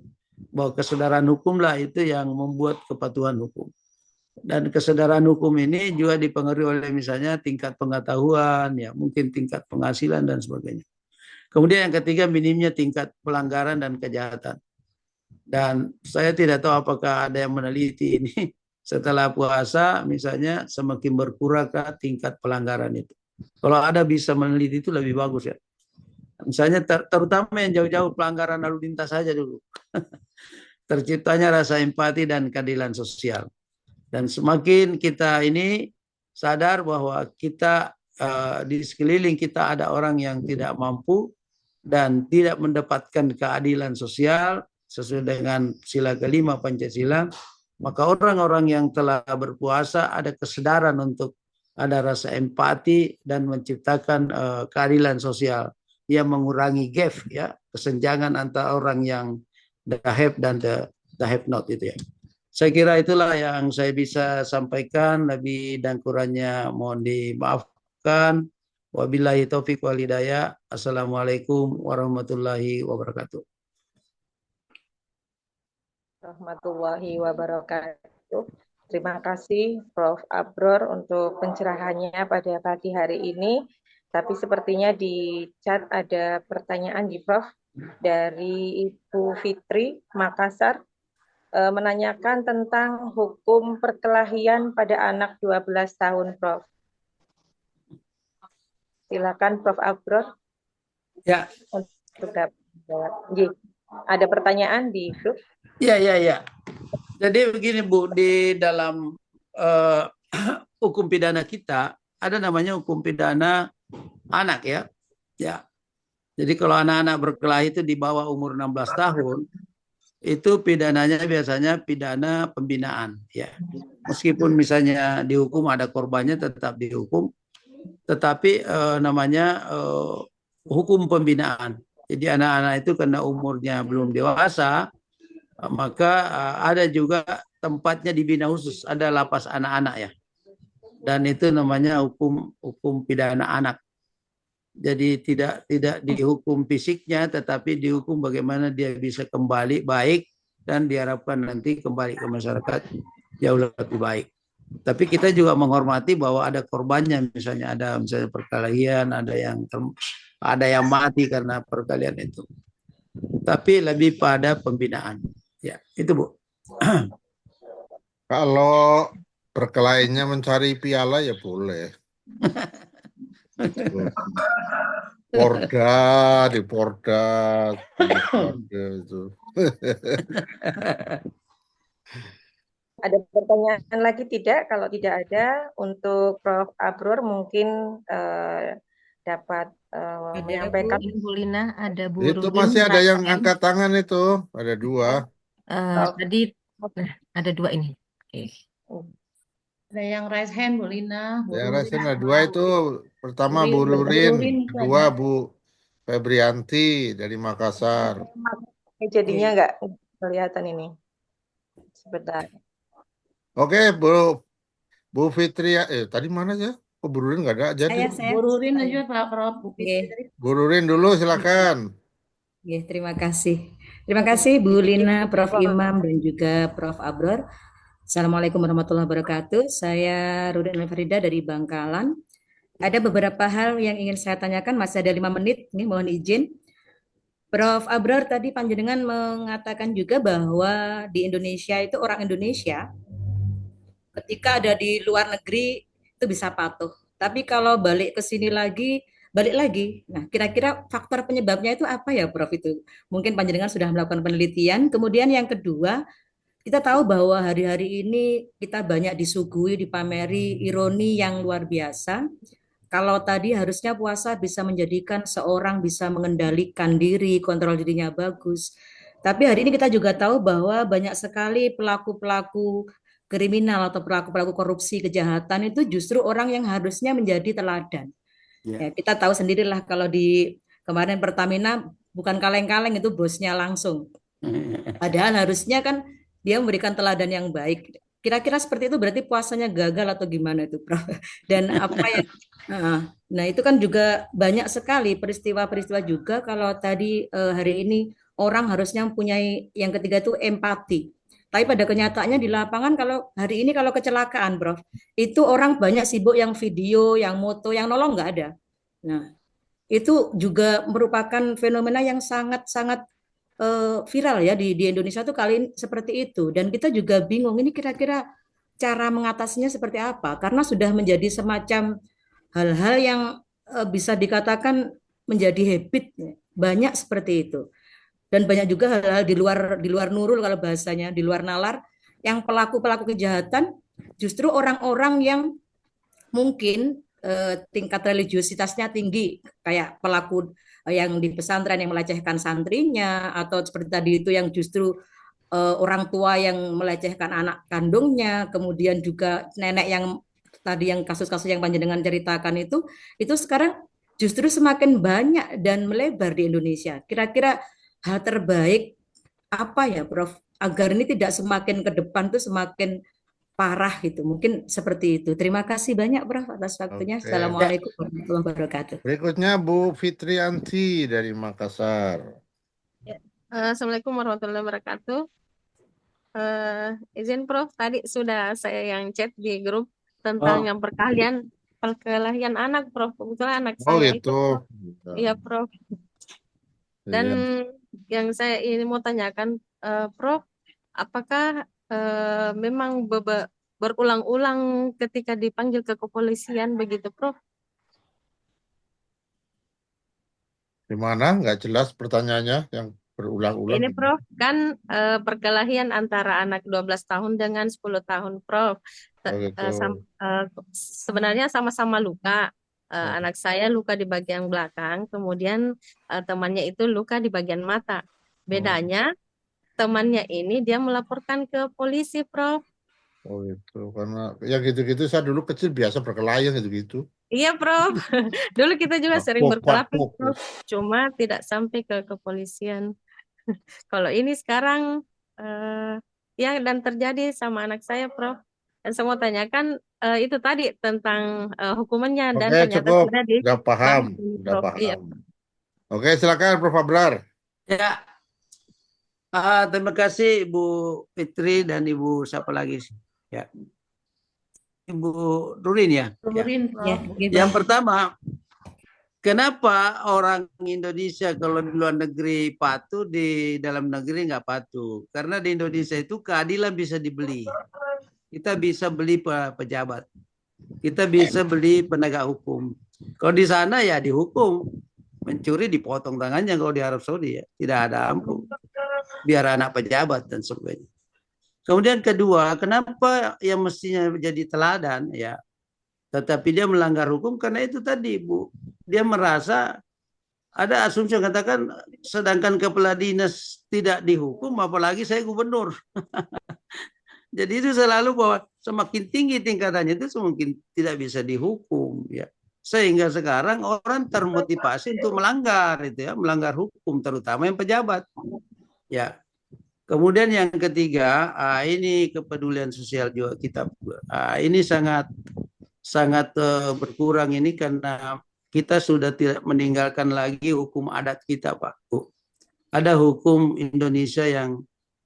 bahwa kesadaran hukumlah itu yang membuat kepatuhan hukum. Dan kesadaran hukum ini juga dipengaruhi oleh misalnya tingkat pengetahuan, ya mungkin tingkat penghasilan dan sebagainya. Kemudian yang ketiga, minimnya tingkat pelanggaran dan kejahatan. Dan saya tidak tahu apakah ada yang meneliti ini setelah puasa misalnya semakin berkurangkah tingkat pelanggaran itu. Kalau ada bisa meneliti itu lebih bagus ya. Misalnya terutama yang jauh-jauh pelanggaran lalu lintas saja dulu. Terciptanya rasa empati dan keadilan sosial. Dan semakin kita ini sadar bahwa kita di sekeliling kita ada orang yang tidak mampu dan tidak mendapatkan keadilan sosial sesuai dengan sila kelima Pancasila, maka orang-orang yang telah berpuasa ada kesadaran untuk ada rasa empati dan menciptakan keadilan sosial yang mengurangi gap ya, kesenjangan antara orang yang the have dan the have not itu ya. Saya kira itulah yang saya bisa sampaikan, lebih dan kurangnya mohon dimaafkan. Wabillahi taufiq wal hidayah. Assalamualaikum warahmatullahi wabarakatuh. warahmatullahi wabarakatuh. Terima kasih Prof. Abror untuk pencerahannya pada pagi hari ini. Tapi sepertinya di chat ada pertanyaan di Prof dari Ibu Fitri Makassar menanyakan tentang hukum perkelahian pada anak 12 tahun, Prof. Silakan Prof. Abror. Ya. Untuk dapat menjawab. Ada pertanyaan di grup? Ya. Jadi begini Bu, di dalam hukum pidana kita ada namanya hukum pidana anak ya. Ya. Jadi kalau anak-anak berkelahi itu di bawah umur 16 tahun, itu pidananya biasanya pidana pembinaan ya. Meskipun misalnya dihukum ada korbannya tetap dihukum, tetapi namanya hukum pembinaan. Jadi anak-anak itu karena umurnya belum dewasa, maka ada juga tempatnya dibina khusus, ada lapas anak-anak ya. Dan itu namanya hukum pidana anak. Jadi tidak dihukum fisiknya, tetapi dihukum bagaimana dia bisa kembali baik dan diharapkan nanti kembali ke masyarakat jauh lebih baik. Tapi kita juga menghormati bahwa ada korbannya, misalnya ada perkelahian, ada yang mati karena perkelahian itu. Tapi lebih pada pembinaan. Ya, itu Bu. Kalau perkelahiannya mencari piala ya boleh. Di Porda itu. Ada pertanyaan lagi tidak? Kalau tidak ada, untuk Prof. Abror mungkin dapat menyampaikan. Bu Lina, ada Bu Itu Rudin, masih ada yang angkat tangan itu, ada 2. Tadi ada 2 ini. Oke. Ada yang raise hand, Bu Lina. Yang raise hand ada 2 itu. Pertama Bu Rurin, kedua Bu Febrianti dari Makassar. Jadinya nggak kelihatan ini. Sebentar. Oke, Bu Fitri, tadi mana ya? Oh, Bu Rurin nggak ada jadi. Bu Rurin aja Pak Prof. Bu Rurin dulu silakan. Terima kasih. Terima kasih Bu Lina, Prof. Imam, dan juga Prof. Abror. Assalamualaikum warahmatullahi wabarakatuh. Saya Rudin Farida dari Bangkalan. Ada beberapa hal yang ingin saya tanyakan, masih ada 5 menit, ini mohon izin. Prof. Abror tadi panjenengan mengatakan juga bahwa di Indonesia itu orang Indonesia ketika ada di luar negeri itu bisa patuh. Tapi kalau balik ke sini lagi, balik lagi. Nah, kira-kira faktor penyebabnya itu apa ya, Prof? Itu mungkin panjenengan sudah melakukan penelitian. Kemudian yang kedua, kita tahu bahwa hari-hari ini kita banyak disuguhi, dipameri ironi yang luar biasa. Kalau tadi harusnya puasa bisa menjadikan seorang bisa mengendalikan diri, kontrol dirinya bagus. Tapi hari ini kita juga tahu bahwa banyak sekali pelaku-pelaku kriminal atau pelaku-pelaku korupsi kejahatan itu justru orang yang harusnya menjadi teladan. Ya, kita tahu sendirilah kalau di kemarin Pertamina bukan kaleng-kaleng, itu bosnya langsung. Padahal harusnya kan dia memberikan teladan yang baik. Kira-kira seperti itu berarti puasanya gagal atau gimana itu, Prof? Dan apa yang nah itu kan juga banyak sekali peristiwa-peristiwa juga kalau tadi hari ini orang harusnya mempunyai yang ketiga itu empati. Tapi pada kenyataannya di lapangan kalau hari ini kalau kecelakaan, Prof, itu orang banyak sibuk yang video, yang moto, yang nolong nggak ada. Nah, itu juga merupakan fenomena yang sangat-sangat viral ya di Indonesia tuh kali ini seperti itu. Dan kita juga bingung ini kira-kira cara mengatasinya seperti apa, karena sudah menjadi semacam hal-hal yang bisa dikatakan menjadi habit, banyak seperti itu. Dan banyak juga hal-hal di luar nurul kalau bahasanya, di luar nalar, yang pelaku-pelaku kejahatan justru orang-orang yang mungkin tingkat religiositasnya tinggi, kayak pelaku yang di pesantren yang melecehkan santrinya, atau seperti tadi itu yang justru orang tua yang melecehkan anak kandungnya, kemudian juga nenek yang tadi yang kasus-kasus yang panjenengan ceritakan itu sekarang justru semakin banyak dan melebar di Indonesia. Kira-kira hal terbaik apa ya, Prof, agar ini tidak semakin ke depan tuh semakin parah gitu. Mungkin seperti itu. Terima kasih banyak, Prof, atas waktunya. Assalamualaikum warahmatullahi wabarakatuh. Berikutnya Bu Fitrianti dari Makassar. Assalamualaikum warahmatullahi wabarakatuh. izin Prof, tadi sudah saya yang chat di grup tentang Oh, yang perkelahian anak Prof. Kebetulan anak oh saya gitu. itu Prof. Iya Prof. Dan Iya. yang saya ini mau tanyakan Prof, apakah memang berulang-ulang ketika dipanggil ke kepolisian begitu Prof? Gimana? Nggak jelas pertanyaannya yang berulang-ulang. Ini Prof, kan perkelahian antara anak 12 tahun dengan 10 tahun Prof. Oh gitu. Sebenarnya sama-sama luka. Oh. Anak saya luka di bagian belakang, kemudian temannya itu luka di bagian mata. Bedanya temannya ini dia melaporkan ke polisi Prof. Oh gitu. Karena ya gitu-gitu saya dulu kecil biasa berkelahi gitu-gitu. Iya Prof, dulu kita juga sering berkelahi Pok. Prof, cuma tidak sampai ke kepolisian. Kalau ini sekarang ya dan terjadi sama anak saya Prof. Dan saya mau tanyakan itu tadi tentang hukumannya dan Oke, ternyata cukup. sudah Udah paham. dibahas ini, Udah Prof. Iya. paham. Oke, silakan Prof. Abrar. Ya, terima kasih Ibu Fitri dan Ibu siapa lagi sih? Ya, Ibu Rurin ya. Nurin, Ya. Prof. Yang pertama, kenapa orang Indonesia kalau di luar negeri patuh, di dalam negeri nggak patuh? Karena di Indonesia itu keadilan bisa dibeli. Kita bisa beli pejabat. Kita bisa beli penegak hukum. Kalau di sana ya dihukum. Mencuri dipotong tangannya kalau di Arab Saudi ya. Tidak ada ampun. Biar anak pejabat dan sebagainya. Kemudian kedua, kenapa yang mestinya menjadi teladan ya, tetapi dia melanggar hukum karena itu tadi Bu, dia merasa ada asumsi yang katakan sedangkan kepala dinas tidak dihukum, apalagi saya gubernur. Jadi itu selalu bahwa semakin tinggi tingkatannya itu semakin tidak bisa dihukum ya. Sehingga sekarang orang termotivasi untuk melanggar itu ya, melanggar hukum terutama yang pejabat. Ya. Kemudian yang ketiga, ini kepedulian sosial juga kita. Ini sangat berkurang ini karena kita sudah tidak meninggalkan lagi hukum adat kita, Pak. Bu. Ada hukum Indonesia yang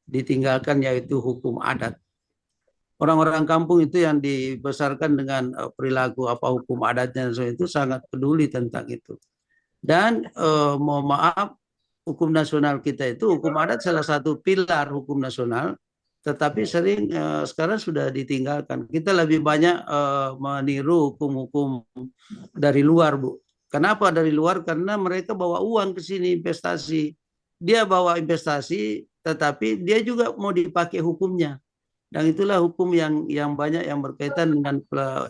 ditinggalkan yaitu hukum adat. Orang-orang kampung itu yang dibesarkan dengan perilaku hukum adatnya itu sangat peduli tentang itu. Dan mohon maaf, hukum nasional kita itu hukum adat salah satu pilar hukum nasional, tetapi sering sekarang sudah ditinggalkan. Kita lebih banyak meniru hukum-hukum dari luar, Bu. Kenapa dari luar? Karena mereka bawa uang ke sini investasi. Dia bawa investasi, tetapi dia juga mau dipakai hukumnya. Dan itulah hukum yang banyak yang berkaitan dengan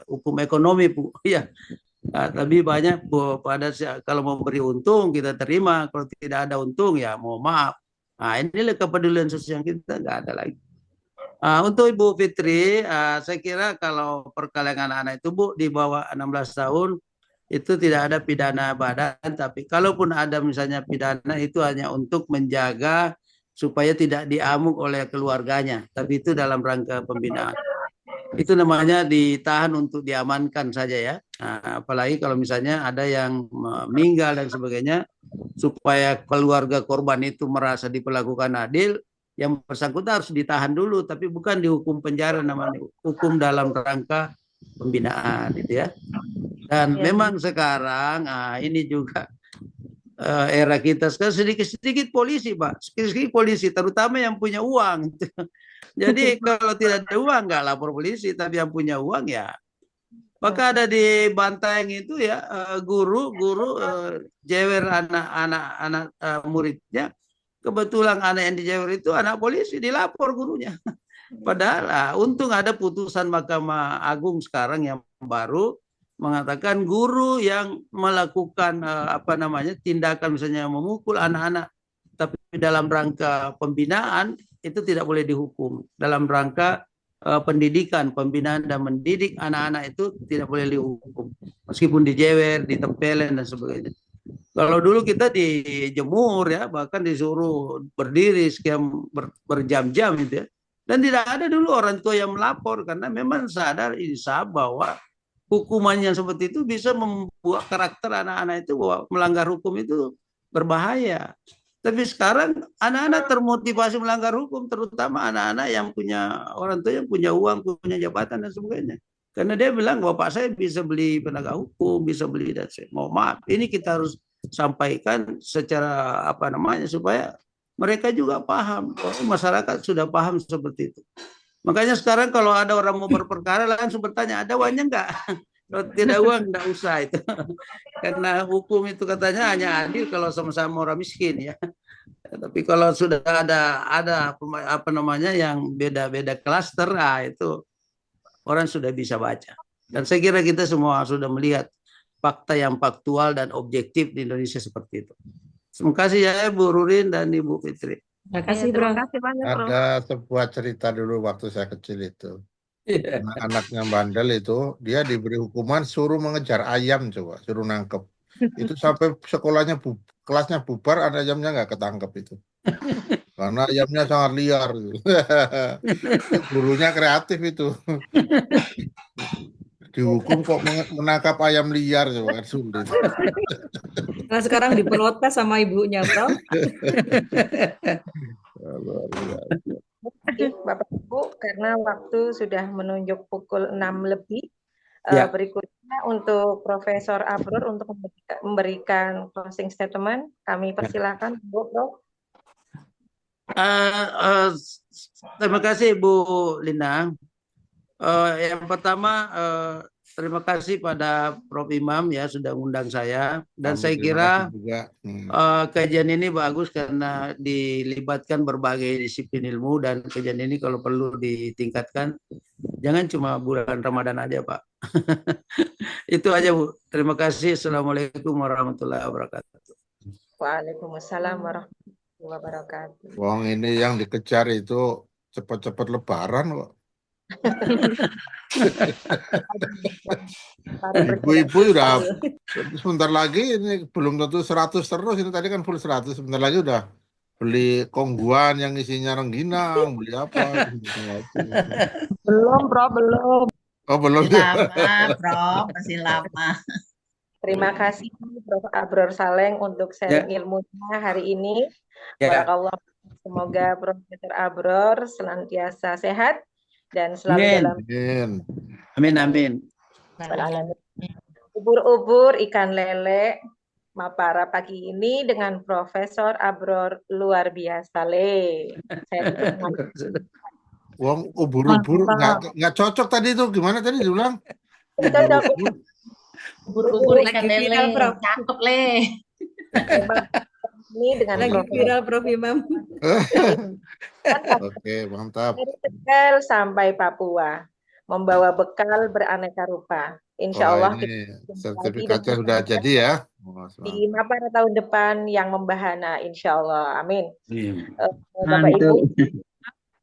hukum ekonomi, Bu. Ya. Nah, tapi banyak pada kalau mau beri untung kita terima, kalau tidak ada untung ya mohon maaf. Nah, inilah kepedulian sosial kita nggak ada lagi. Untuk Ibu Fitri, saya kira kalau perkawinan anak itu Bu di bawah 16 tahun itu tidak ada pidana badan, tapi kalaupun ada misalnya pidana itu hanya untuk menjaga supaya tidak diamuk oleh keluarganya, tapi itu dalam rangka pembinaan. Itu namanya ditahan untuk diamankan saja ya. Nah, apalagi kalau misalnya ada yang meninggal dan sebagainya, supaya keluarga korban itu merasa diperlakukan adil, yang bersangkutan harus ditahan dulu, tapi bukan dihukum penjara, namanya hukum dalam rangka pembinaan itu ya. Dan memang sekarang ini juga era kita sekarang sedikit-sedikit polisi, Pak. Sedikit-sedikit polisi, terutama yang punya uang. Jadi kalau tidak ada uang nggak lapor polisi, tapi yang punya uang ya. Maka ada di Bantaeng itu ya guru jewer anak muridnya. Kebetulan anak yang dijewer itu anak polisi, dilapor gurunya. Padahal untung ada putusan Mahkamah Agung sekarang yang baru mengatakan guru yang melakukan tindakan misalnya memukul anak-anak tapi dalam rangka pembinaan itu tidak boleh dihukum. Dalam rangka pendidikan, pembinaan dan mendidik anak-anak itu tidak boleh dihukum. Meskipun dijewer, ditempelin dan sebagainya. Kalau dulu kita dijemur ya, bahkan disuruh berdiri sekian berjam-jam itu ya. Dan tidak ada dulu orang tua yang melapor karena memang sadar insaf bahwa hukuman yang seperti itu bisa membuat karakter anak-anak itu bahwa melanggar hukum itu berbahaya. Tapi sekarang anak-anak termotivasi melanggar hukum, terutama anak-anak yang punya orang tua yang punya uang, punya jabatan dan sebagainya. Karena dia bilang bapak saya bisa beli penegak hukum, bisa beli dan saya mau maaf. Ini kita harus sampaikan secara apa namanya supaya mereka juga paham. Oh, masyarakat sudah paham seperti itu. Makanya sekarang kalau ada orang mau berperkara langsung bertanya ada uangnya enggak? Kalau tidak uang enggak usah itu. Karena hukum itu katanya hanya adil kalau sama-sama orang miskin ya. Tapi kalau sudah ada apa namanya yang beda-beda klaster, itu orang sudah bisa baca. Dan saya kira kita semua sudah melihat fakta yang faktual dan objektif di Indonesia seperti itu. Terima kasih ya Bu Rurin dan Ibu Fitri. Terima kasih, Bro. Terima kasih banyak, Prof. Ada sebuah cerita dulu waktu saya kecil itu. Anak-anaknya bandel itu, dia diberi hukuman suruh mengejar ayam, coba suruh nangkep. Itu sampai sekolahnya kelasnya bubar, ayamnya nggak ketangkep itu. Karena ayamnya sangat liar. Gurunya kreatif itu. Dihukum kok menangkap ayam liar, coba kan sulit. Nah, sekarang diprotes sama ibunya, Bro. Bapak Ibu, karena waktu sudah menunjuk pukul 6 lebih, Ya. berikutnya untuk Profesor Abror untuk memberikan closing statement, kami persilahkan, Bu, Prof. Terima kasih Bu Lina. Yang pertama terima kasih pada Prof Imam ya sudah undang saya dan saya kira kajian ini bagus karena dilibatkan berbagai disiplin ilmu dan kajian ini kalau perlu ditingkatkan jangan cuma bulan Ramadan aja Pak. Itu aja Bu. Terima kasih. Assalamualaikum warahmatullahi wabarakatuh. Waalaikumsalam warahmatullahi wabarakatuh. Wong ini yang dikejar itu cepat-cepat lebaran kok. Ibu-ibu udah sebentar lagi ini belum tentu 100 terus, ini tadi kan full 100, sebentar lagi udah beli kongguan yang isinya rengginang, beli apa? Belum, Bro, belum. Oh, belum. Lama, Prof, masih lama. Terima kasih Prof Abror Saleng untuk sharing ilmunya hari ini. Barakallah. Semoga Profesor Abror senantiasa sehat dan selalu dalam Amin. ubur-ubur ikan lele Mapara pagi ini dengan Profesor Abror luar biasa le. Saya Wong ubur-ubur nggak cocok tadi itu, gimana tadi diulang? Ubur-ubur ikan lele, cakep le. Ini dengan lagi viral Prof Imam. Oke, mantap. Dari Tegal sampai Papua, membawa bekal beraneka rupa. Insya Allah sertifikatnya sudah jadi ya. Di Mapara tahun depan yang membahana, insya Allah. Amin. Bapak Ibu,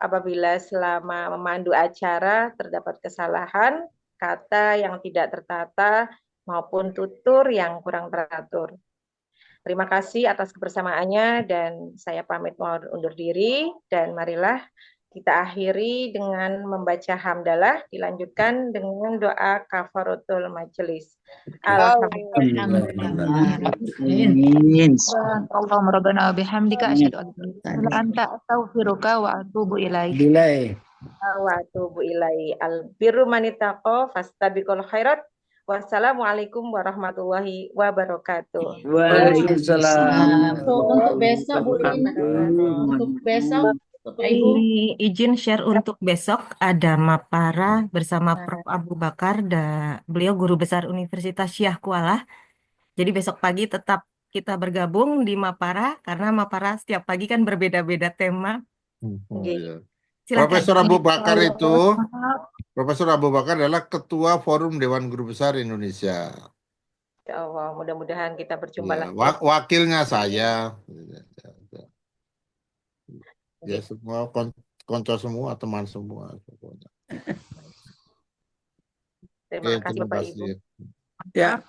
apabila selama memandu acara terdapat kesalahan, kata yang tidak tertata, maupun tutur yang kurang teratur. Terima kasih atas kebersamaannya dan saya pamit mohon undur diri dan marilah kita akhiri dengan membaca hamdalah dilanjutkan dengan doa kafaratul majelis. Alhamdulillah. Allahumma rabbana bihamdika asyhadu an la ilaha illa anta astaghfiruka wa atubu ilaik. Wa atubu ilaik. Al birru manitaqa fastabiqul khairat. Wassalamualaikum warahmatullahi wabarakatuh. Waalaikumsalam. Untuk besok Bu Lina, untuk besok Ini izin share untuk besok ada Mapara bersama Prof Abu Bakar beliau guru besar Universitas Syah Kuala. Jadi besok pagi tetap kita bergabung di Mapara karena Mapara setiap pagi kan berbeda-beda tema. Profesor Abu Bakar itu, Profesor Abu Bakar adalah Ketua Forum Dewan Guru Besar Indonesia. Ya Allah, mudah-mudahan kita berjumpa lagi. Wakilnya saya. Ya semua konco semua, teman semua. Terima kasih Bapak Ibu. Ya.